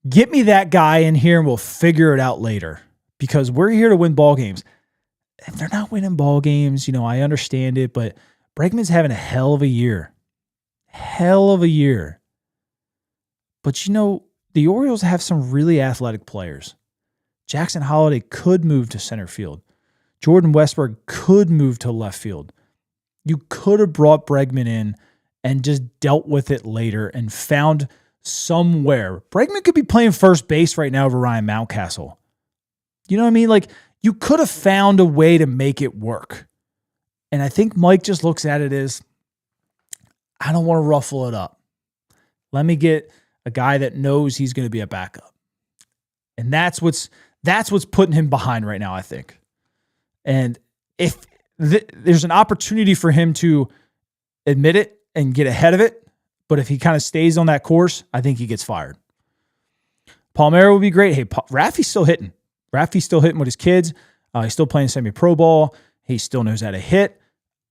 get me that guy in here and we'll figure it out later. Because we're here to win ball games. If they're not winning ball games, I understand it, but Bregman's having a hell of a year. Hell of a year. But the Orioles have some really athletic players. Jackson Holliday could move to center field. Jordan Westberg could move to left field. You could have brought Bregman in and just dealt with it later and found somewhere. Bregman could be playing first base right now over Ryan Mountcastle. You know what I mean? Like, you could have found a way to make it work. And I think Mike just looks at it as, I don't want to ruffle it up. Let me get a guy that knows he's going to be a backup. And that's what's putting him behind right now, I think. And if there's an opportunity for him to admit it and get ahead of it, but if he kind of stays on that course, I think he gets fired. Palmeiro would be great. Hey, Raffy's still hitting. Raffy's still hitting with his kids. He's still playing semi-pro ball. He still knows how to hit.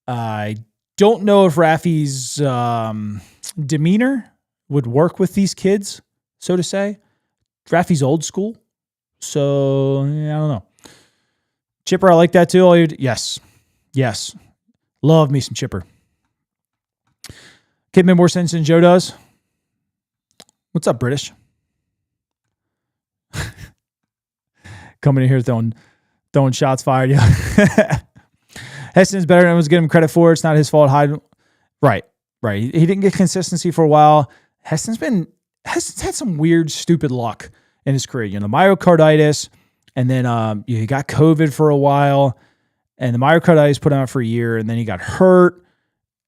I don't know if Raffy's demeanor would work with these kids, so to say. Raffy's old school. So, yeah, I don't know. Chipper, I like that too. Yes. Yes. Love me some Chipper. Kid made more sense than Joe does. What's up, British? Coming in here throwing shots fired. Yeah. Heston's better than everyone's giving him credit for. It's not his fault. Hyde. Right. He didn't get consistency for a while. Heston's had some weird, stupid luck in his career. You know, the myocarditis, and then he got COVID for a while, and the myocarditis put him out for a year, and then he got hurt,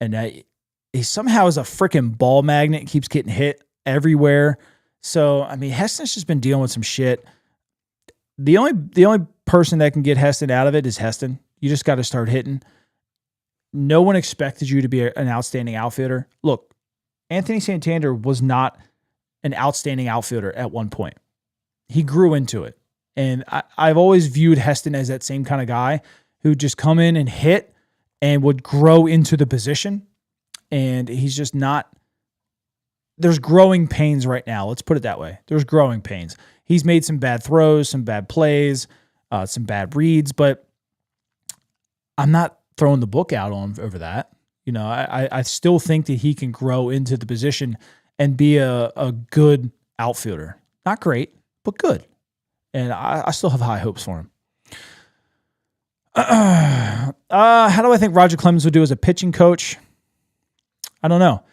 and he somehow is a freaking ball magnet, keeps getting hit everywhere. So, I mean, Heston's just been dealing with some shit. The only person that can get Heston out of it is Heston. You just got to start hitting. No one expected you to be an outstanding outfielder. Look, Anthony Santander was not an outstanding outfielder at one point. He grew into it. And I've always viewed Heston as that same kind of guy who just come in and hit and would grow into the position. And he's just not. There's growing pains right now. Let's put it that way. There's growing pains. He's made some bad throws, some bad plays, some bad reads, but I'm not throwing the book out on him over that. You know, I still think that he can grow into the position and be a good outfielder. Not great, but good. And I still have high hopes for him. How do I think Roger Clemens would do as a pitching coach? I don't know.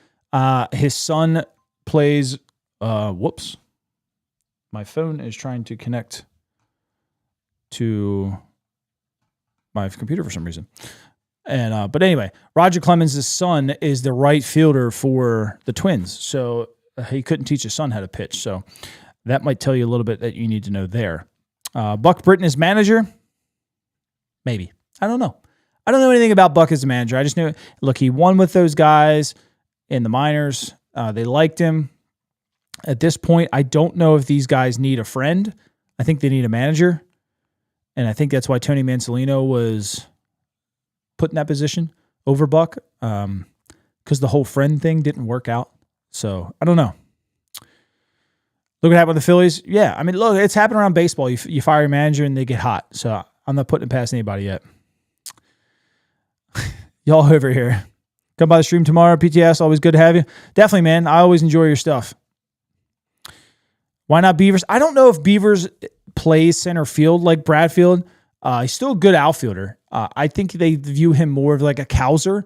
His son plays, whoops. My phone is trying to connect to my computer for some reason. And but anyway, Roger Clemens' son is the right fielder for the Twins. So he couldn't teach his son how to pitch. So that might tell you a little bit that you need to know there. Buck Britton as manager? Maybe. I don't know. I don't know anything about Buck as a manager. I just knew, look, he won with those guys in the minors. They liked him. At this point, I don't know if these guys need a friend. I think they need a manager. And I think that's why Tony Mansolino was put in that position over Buck, because the whole friend thing didn't work out. So, I don't know. Look what happened with the Phillies. Yeah, I mean, look, it's happened around baseball. You fire your manager and they get hot. So, I'm not putting it past anybody yet. Y'all over here. Come by the stream tomorrow. PTS, always good to have you. Definitely, man. I always enjoy your stuff. Why not Beavers? I don't know if Beavers plays center field like Bradfield. He's still a good outfielder. I think they view him more of like a Cowser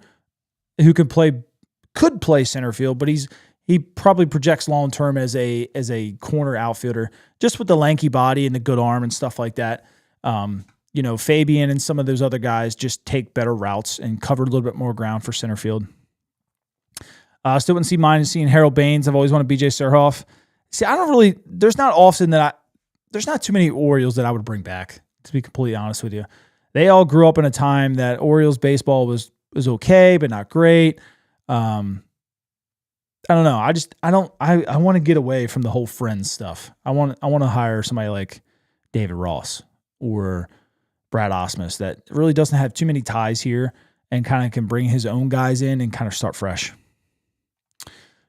who could play center field, but he probably projects long term as a corner outfielder, just with the lanky body and the good arm and stuff like that. You know, Fabian and some of those other guys just take better routes and cover a little bit more ground for center field. Still wouldn't see mine seeing Harold Baines. I've always wanted BJ Surhoff. See, there's not too many Orioles that I would bring back, to be completely honest with you. They all grew up in a time that Orioles baseball was okay, but not great. I don't know. I want to get away from the whole Friends stuff. I want to hire somebody like David Ross or Brad Osmus that really doesn't have too many ties here and kind of can bring his own guys in and kind of start fresh.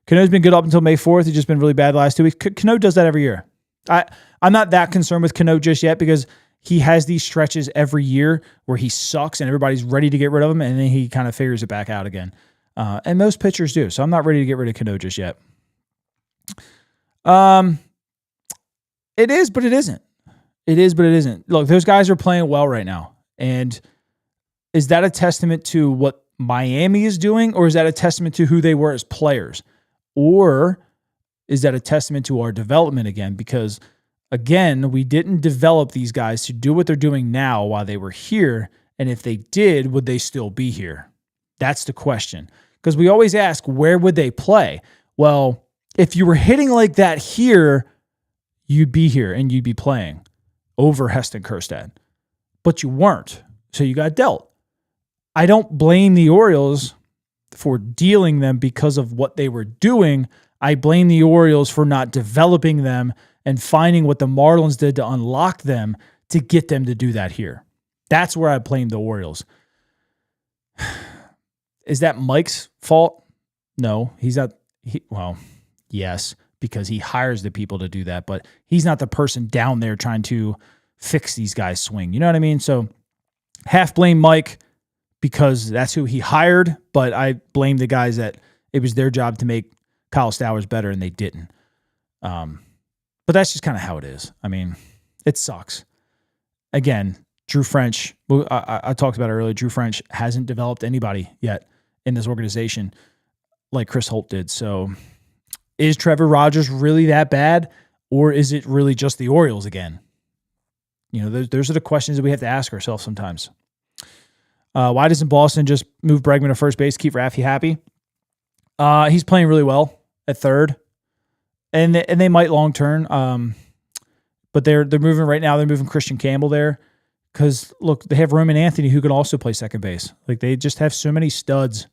Cano's been good up until May 4th. He's just been really bad the last 2 weeks. Cano does that every year. I'm not that concerned with Cano just yet because he has these stretches every year where he sucks and everybody's ready to get rid of him, and then he kind of figures it back out again. And most pitchers do, so I'm not ready to get rid of Cano just yet. It is, but it isn't. It is, but it isn't. Look, those guys are playing well right now. And is that a testament to what Miami is doing, or is that a testament to who they were as players? Or is that a testament to our development again? Because again, we didn't develop these guys to do what they're doing now while they were here. And if they did, would they still be here? That's the question. Because we always ask, where would they play? Well, if you were hitting like that here, you'd be here and you'd be playing over Heston Kjerstad. But you weren't. So you got dealt. I don't blame the Orioles for dealing them because of what they were doing. I blame the Orioles for not developing them and finding what the Marlins did to unlock them to get them to do that here. That's where I blame the Orioles. Is that Mike's fault? No, he's not. Well, yes, because he hires the people to do that, but he's not the person down there trying to fix these guys' swing. You know what I mean? So half blame Mike because that's who he hired, but I blame the guys that it was their job to make Kyle Stowers better and they didn't. But that's just kind of how it is. I mean, it sucks. Again, Drew French, I talked about it earlier, Drew French hasn't developed anybody yet in this organization like Chris Holt did. So is Trevor Rogers really that bad, or is it really just the Orioles again? You know, those are the questions that we have to ask ourselves sometimes. Why doesn't Boston just move Bregman to first base, keep Raffy happy? He's playing really well at third, and they might long term. But they're moving right now. They're moving Christian Campbell there because look, they have Roman Anthony who can also play second base. Like they just have so many studs,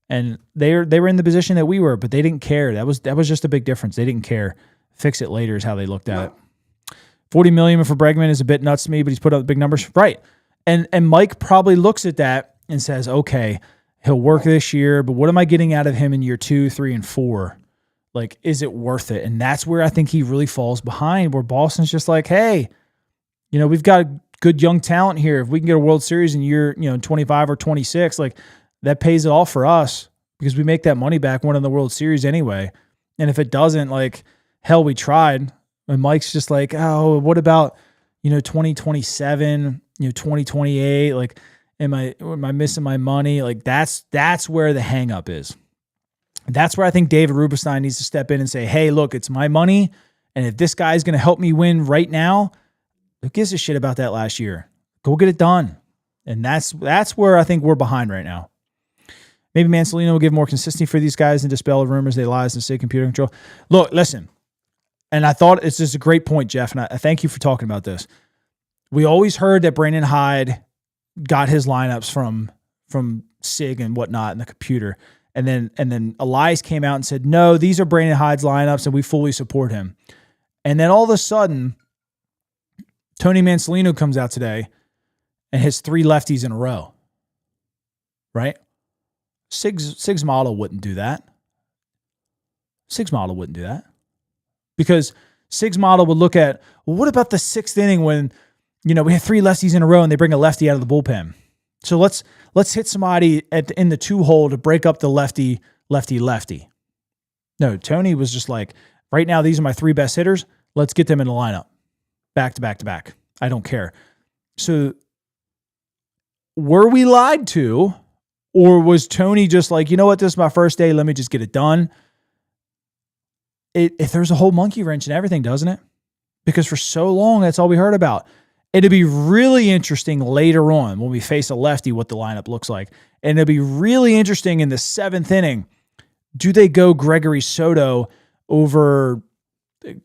and they were in the position that we were, but they didn't care. That was just a big difference. They didn't care. Fix it later is how they looked at it. $40 million for Bregman is a bit nuts to me, but he's put up big numbers, right? And Mike probably looks at that and says, okay, he'll work this year, but what am I getting out of him in year 2, 3, and 4? Like, is it worth it? And that's where I think he really falls behind, where Boston's just like, hey, you know, we've got good young talent here. If we can get a World Series in year, 25 or 26, like that pays it all for us because we make that money back winning the World Series anyway. And if it doesn't, like, hell, we tried. And Mike's just like, oh, what about, 2027, 2028? Like, am I missing my money? Like that's where the hang up is. That's where I think David Rubenstein needs to step in and say, hey, look, it's my money. And if this guy's going to help me win right now, who gives a shit about that last year? Go get it done. And that's where I think we're behind right now. Maybe Mansolino will give more consistency for these guys and dispel the rumors they lies and say computer control. Look, listen. And I thought it's just a great point, Jeff, and I thank you for talking about this. We always heard that Brandon Hyde got his lineups from SIG and whatnot in the computer. And then Elias came out and said, no, these are Brandon Hyde's lineups and we fully support him. And then all of a sudden, Tony Mansolino comes out today and hits 3 lefties in a row. Right? SIG's model wouldn't do that. SIG's model wouldn't do that. Because SIG's model would look at, well, what about the 6th inning when, we have 3 lefties in a row and they bring a lefty out of the bullpen? So let's hit somebody in the 2-hole to break up the lefty. No, Tony was just like, right now, these are my 3 best hitters. Let's get them in the lineup. Back to back to back. I don't care. So were we lied to, or was Tony just like, you know what, this is my first day, let me just get it done? If there's a whole monkey wrench and everything, doesn't it? Because for so long, that's all we heard about. It'd be really interesting later on when we face a lefty what the lineup looks like. And it'd be really interesting in the 7th inning. Do they go Gregory Soto over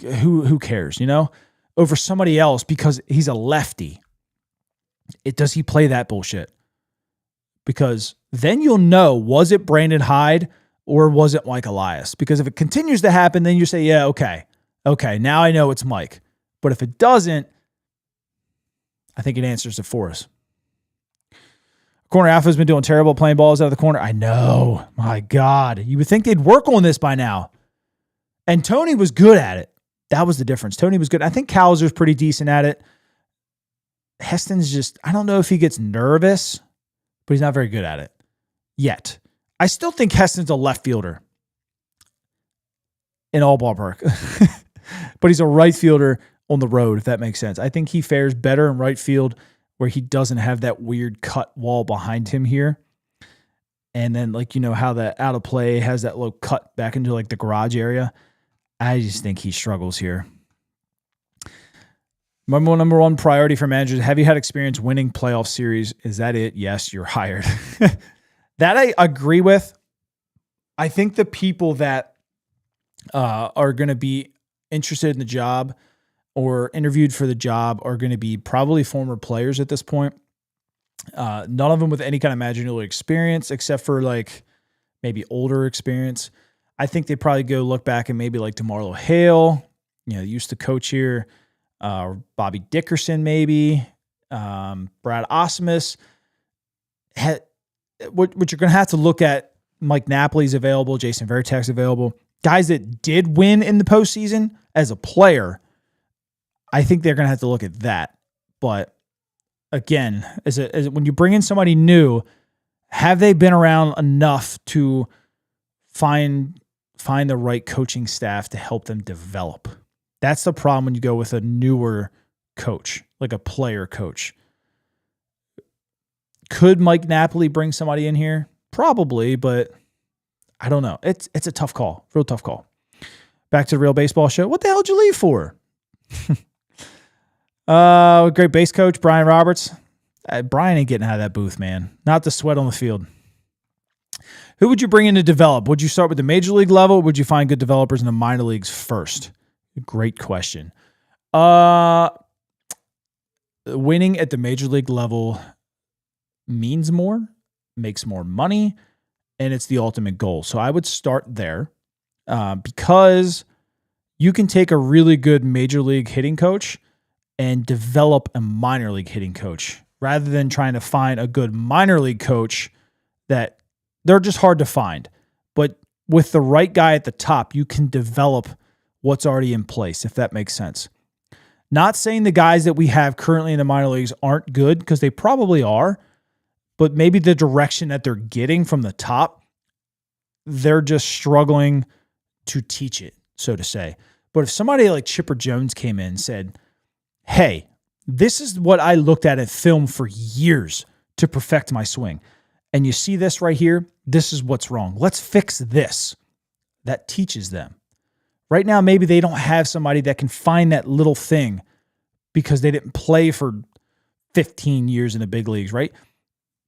who cares, over somebody else because he's a lefty? Does he play that bullshit? Because then you'll know, was it Brandon Hyde or was it Mike Elias? Because if it continues to happen, then you say, yeah, okay, now I know it's Mike. But if it doesn't, I think it answers it for us. Corner Alpha's been doing terrible playing balls out of the corner. I know. My God. You would think they'd work on this by now. And Tony was good at it. That was the difference. Tony was good. I think Kowser's pretty decent at it. Heston's just, I don't know if he gets nervous, but he's not very good at it yet. I still think Heston's a left fielder in all ballpark. But he's a right fielder on the road, if that makes sense. I think he fares better in right field where he doesn't have that weird cut wall behind him here. And then how the out of play has that little cut back into like the garage area. I just think he struggles here. Number one priority for managers. Have you had experience winning playoff series? Is that it? Yes, you're hired. That I agree with. I think the people that are going to be interested in the job or interviewed for the job are going to be probably former players at this point. None of them with any kind of managerial experience, except for like maybe older experience. I think they probably go look back and maybe like DeMarlo Hale, used to coach here, Bobby Dickerson, maybe, Brad Osmus. What you're going to have to look at, Mike Napoli's available, Jason Varitek's available. Guys that did win in the postseason as a player, I think they're going to have to look at that. But again, when you bring in somebody new, have they been around enough to find the right coaching staff to help them develop? That's the problem when you go with a newer coach, like a player coach. Could Mike Napoli bring somebody in here? Probably, but I don't know. It's a tough call, real tough call. Back to the Real Baseball Show. What the hell did you leave for? Great base coach, Brian Roberts. Brian ain't getting out of that booth, man. Not the sweat on the field. Who would you bring in to develop? Would you start with the major league level, or would you find good developers in the minor leagues first? Great question. Winning at the major league level means more, makes more money, and it's the ultimate goal. So I would start there because you can take a really good major league hitting coach and develop a minor league hitting coach rather than trying to find a good minor league coach that they're just hard to find. But with the right guy at the top, you can develop what's already in place, if that makes sense. Not saying the guys that we have currently in the minor leagues aren't good, because they probably are, but maybe the direction that they're getting from the top, they're just struggling to teach it, so to say. But if somebody like Chipper Jones came in and said, hey, this is what I looked at film for years to perfect my swing, and you see this right here, this is what's wrong. Let's fix this. That teaches them. Right now, maybe they don't have somebody that can find that little thing because they didn't play for 15 years in the big leagues, right?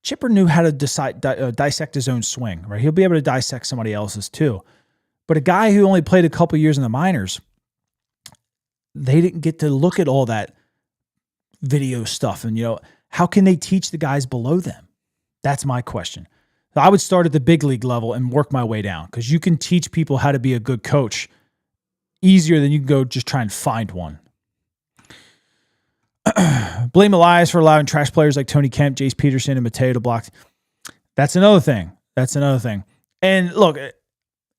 Chipper knew how to dissect his own swing, right? He'll be able to dissect somebody else's too. But a guy who only played a couple years in the minors, they didn't get to look at all that video stuff. And, how can they teach the guys below them? That's my question. So I would start at the big league level and work my way down, because you can teach people how to be a good coach easier than you can go just try and find one. Blame Elias for allowing trash players like Tony Kemp, Jace Peterson, and Mateo to block. That's another thing. And look,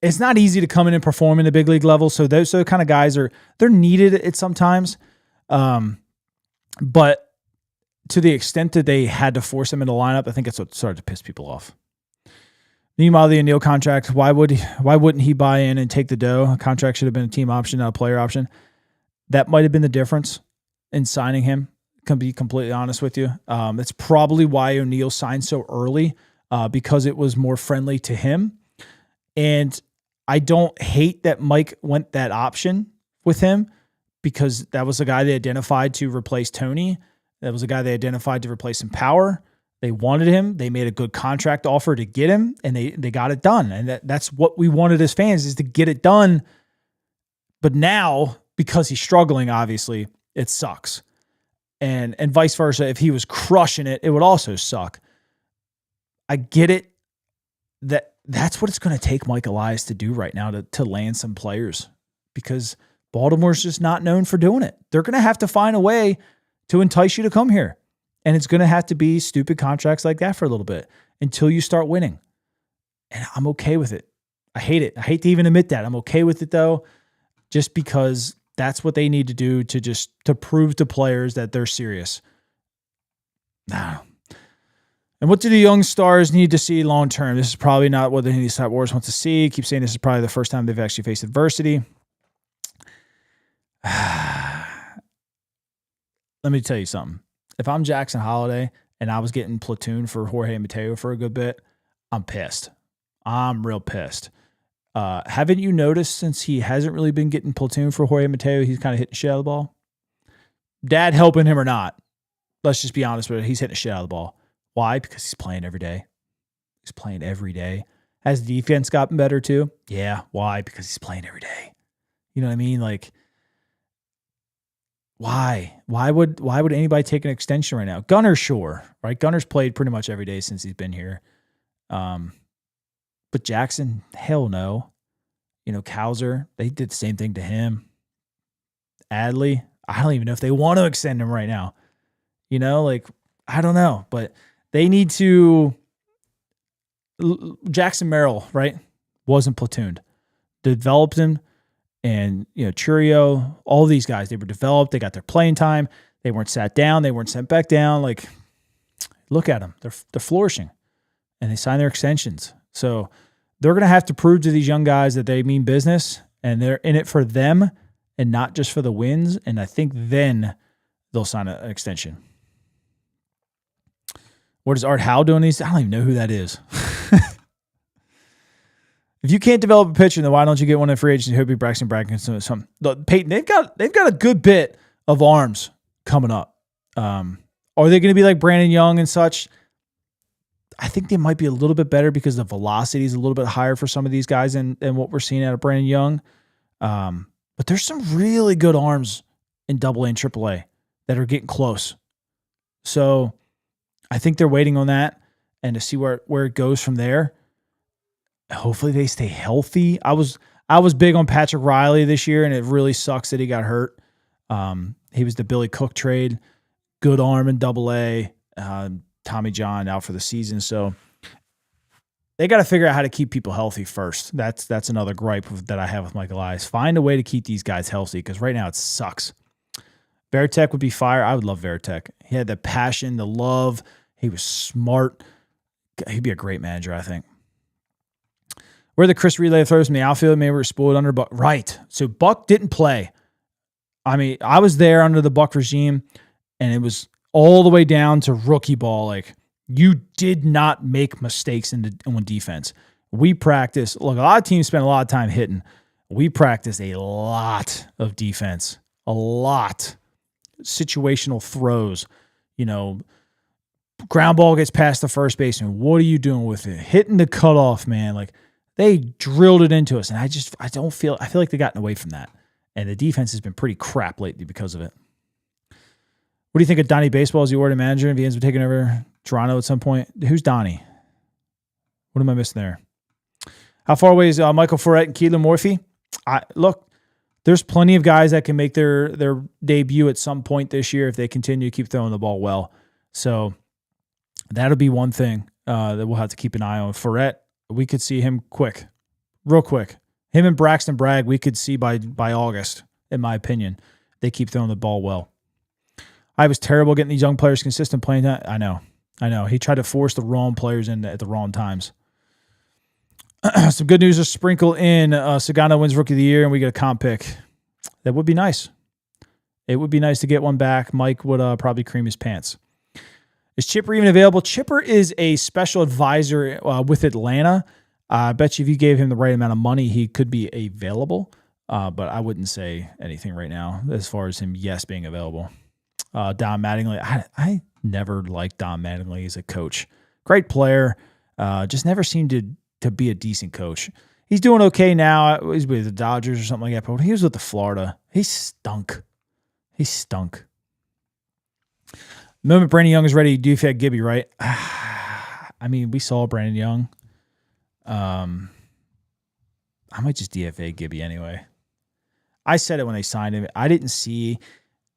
it's not easy to come in and perform in the big league level. So those kind of guys they're needed at sometimes. But to the extent that they had to force him in the lineup, I think that's what started to piss people off. Meanwhile, the O'Neill contract, why wouldn't he buy in and take the dough? A contract should have been a team option, not a player option. That might have been the difference in signing him, can be completely honest with you. That's probably why O'Neill signed so early, because it was more friendly to him. And I don't hate that Mike went that option with him, because that was the guy they identified to replace Tony. That was the guy they identified to replace some power. They wanted him. They made a good contract offer to get him, and they got it done. And that's what we wanted as fans, is to get it done. But now, because he's struggling, obviously, it sucks. And vice versa. If he was crushing it, it would also suck. I get it. That's what it's going to take Mike Elias to do right now to land some players, because Baltimore's just not known for doing it. They're going to have to find a way to entice you to come here. And it's going to have to be stupid contracts like that for a little bit until you start winning. And I'm okay with it. I hate it. I hate to even admit that. I'm okay with it though, just because that's what they need to do to prove to players that they're serious. Nah. And what do the young stars need to see long term? This is probably not what the Indianapolis Wars want to see. Keep saying this is probably the first time they've actually faced adversity. Let me tell you something. If I'm Jackson Holiday and I was getting platoon for Jorge Mateo for a good bit, I'm pissed. I'm real pissed. Haven't you noticed since he hasn't really been getting platoon for Jorge Mateo, he's kind of hitting shit out of the ball? Dad helping him or not, let's just be honest with it. He's hitting shit out of the ball. Why? Because he's playing every day. He's playing every day. Has the defense gotten better too? Yeah. Why? Because he's playing every day. You know what I mean? Like, why? Why would anybody take an extension right now? Gunnar, sure, right? Gunner's played pretty much every day since he's been here. But Jackson, hell no. You know, Cowser, they did the same thing to him. Adley, I don't even know if they want to extend him right now. You know, like, I don't know. But they need to. Jackson Merrill, right? Wasn't platooned. Developed him. And, you know, Churio, all these guys, they were developed. They got their playing time. They weren't sat down. They weren't sent back down. Like, look at them. They're flourishing. And they sign their extensions. So they're going to have to prove to these young guys that they mean business and they're in it for them and not just for the wins. And I think then they'll sign an extension. What is Art Howe doing these? I don't even know who that is. If you can't develop a pitcher, then why don't you get one in free agency? Hope Braxton Bragg something. Peyton, they've got a good bit of arms coming up. Are they going to be like Brandon Young and such? I think they might be a little bit better because the velocity is a little bit higher for some of these guys than what we're seeing out of Brandon Young. But there's some really good arms in AA and AAA that are getting close. So I think they're waiting on that and to see where it goes from there. Hopefully they stay healthy. I was big on Patrick Riley this year, and it really sucks that he got hurt. He was the Billy Cook trade. Good arm in AA. Tommy John out for the season. So they got to figure out how to keep people healthy first. That's another gripe that I have with Michael Elias. Find a way to keep these guys healthy because right now it sucks. Veritek would be fire. I would love Veritek. He had the passion, the love. He was smart. He'd be a great manager, I think. Where the Chris Relay throws in the outfield, maybe we're spoiled under Buck. Right. So Buck didn't play. I mean, I was there under the Buck regime, and it was all the way down to rookie ball. Like, you did not make mistakes on defense. We practice. Look, a lot of teams spend a lot of time hitting. We practice a lot of defense. A lot. Situational throws. You know, ground ball gets past the first baseman. What are you doing with it? Hitting the cutoff, man. Like, they drilled it into us, and I feel like they've gotten away from that. And the defense has been pretty crap lately because of it. What do you think of Donnie Baseball as the order manager if he ends up taking over Toronto at some point? Who's Donnie? What am I missing there? How far away is Michael Ferret and Keelan Morphy? Look, there's plenty of guys that can make their debut at some point this year if they continue to keep throwing the ball well. So that'll be one thing that we'll have to keep an eye on. Ferret, we could see him real quick. Him and Braxton Bragg, we could see by August, in my opinion. They keep throwing the ball well. I was terrible getting these young players consistent playing time. I know. He tried to force the wrong players in at the wrong times. Some good news to sprinkle in. Sagana wins Rookie of the Year, and we get a comp pick. That would be nice. It would be nice to get one back. Mike would probably cream his pants. Is Chipper even available? Chipper is a special advisor with Atlanta. I bet you if you gave him the right amount of money, he could be available. But I wouldn't say anything right now as far as him, being available. Don Mattingly. I never liked Don Mattingly as a coach. Great player. Just never seemed to be a decent coach. He's doing okay now. He's with the Dodgers or something like that. But when he was with the Florida, he stunk. The moment Brandon Young is ready, you do had Gibby, right? I mean, we saw Brandon Young. I might just DFA Gibby anyway. I said it when they signed him. I didn't see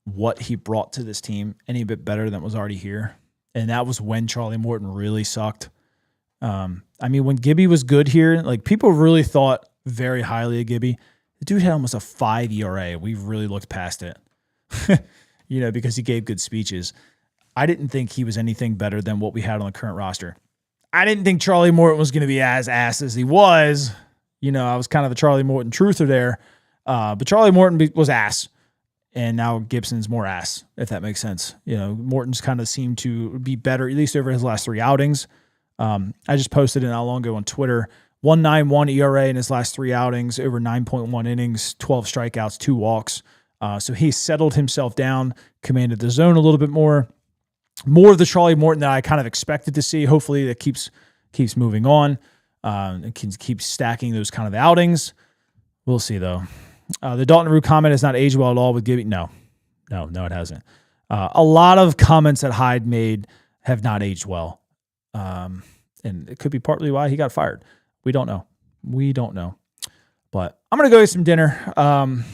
what he brought to this team any bit better than was already here. And that was when Charlie Morton really sucked. I mean, when Gibby was good here, like people really thought very highly of Gibby. The dude had almost a 5 ERA. We really looked past it, because he gave good speeches. I didn't think he was anything better than what we had on the current roster. I didn't think Charlie Morton was going to be as ass as he was. I was kind of the Charlie Morton truther there. But Charlie Morton was ass. And now Gibson's more ass, if that makes sense. Morton's kind of seemed to be better, at least over his last 3 outings. I just posted it not long ago on Twitter 1.91 ERA in his last 3 outings, over 9.1 innings, 12 strikeouts, 2 walks. So he settled himself down, commanded the zone a little bit more of the Charlie Morton that I kind of expected to see. Hopefully that keeps moving on and can keep stacking those kind of outings. We'll see, though. The Dalton Root comment has not aged well at all with Gibby. No, it hasn't. A lot of comments that Hyde made have not aged well. And it could be partly why he got fired. We don't know. But I'm going to go get some dinner.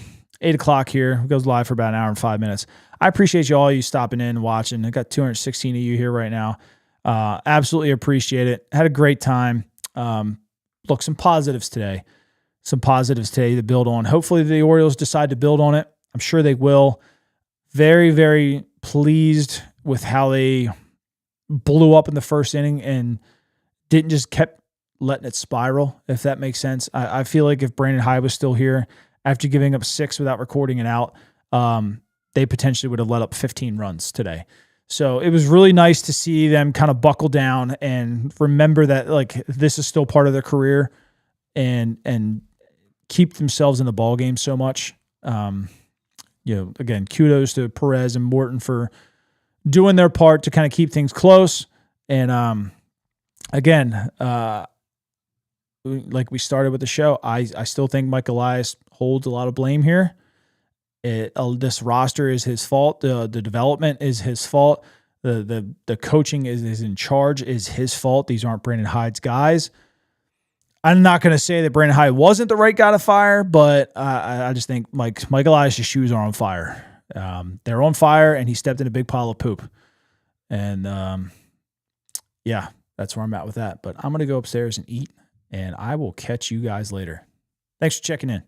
8 o'clock here. It goes live for about an hour and 5 minutes. I appreciate you stopping in and watching. I got 216 of you here right now. Absolutely appreciate it. Had a great time. Look, some positives today to build on. Hopefully the Orioles decide to build on it. I'm sure they will. Very, very pleased with how they blew up in the first inning and didn't just kept letting it spiral, if that makes sense. I feel like if Brandon Hyde was still here after giving up 6 without recording it out, they potentially would have let up 15 runs today. So it was really nice to see them kind of buckle down and remember that like this is still part of their career and keep themselves in the ball game so much. Again, kudos to Perez and Morton for doing their part to kind of keep things close. And again, like we started with the show, I still think Mike Elias holds a lot of blame here. This roster is his fault. The development is his fault. The coaching is in charge is his fault. These aren't Brandon Hyde's guys. I'm not going to say that Brandon Hyde wasn't the right guy to fire, but I just think Mike Elias' shoes are on fire. They're on fire, and he stepped in a big pile of poop. And, that's where I'm at with that. But I'm going to go upstairs and eat, and I will catch you guys later. Thanks for checking in.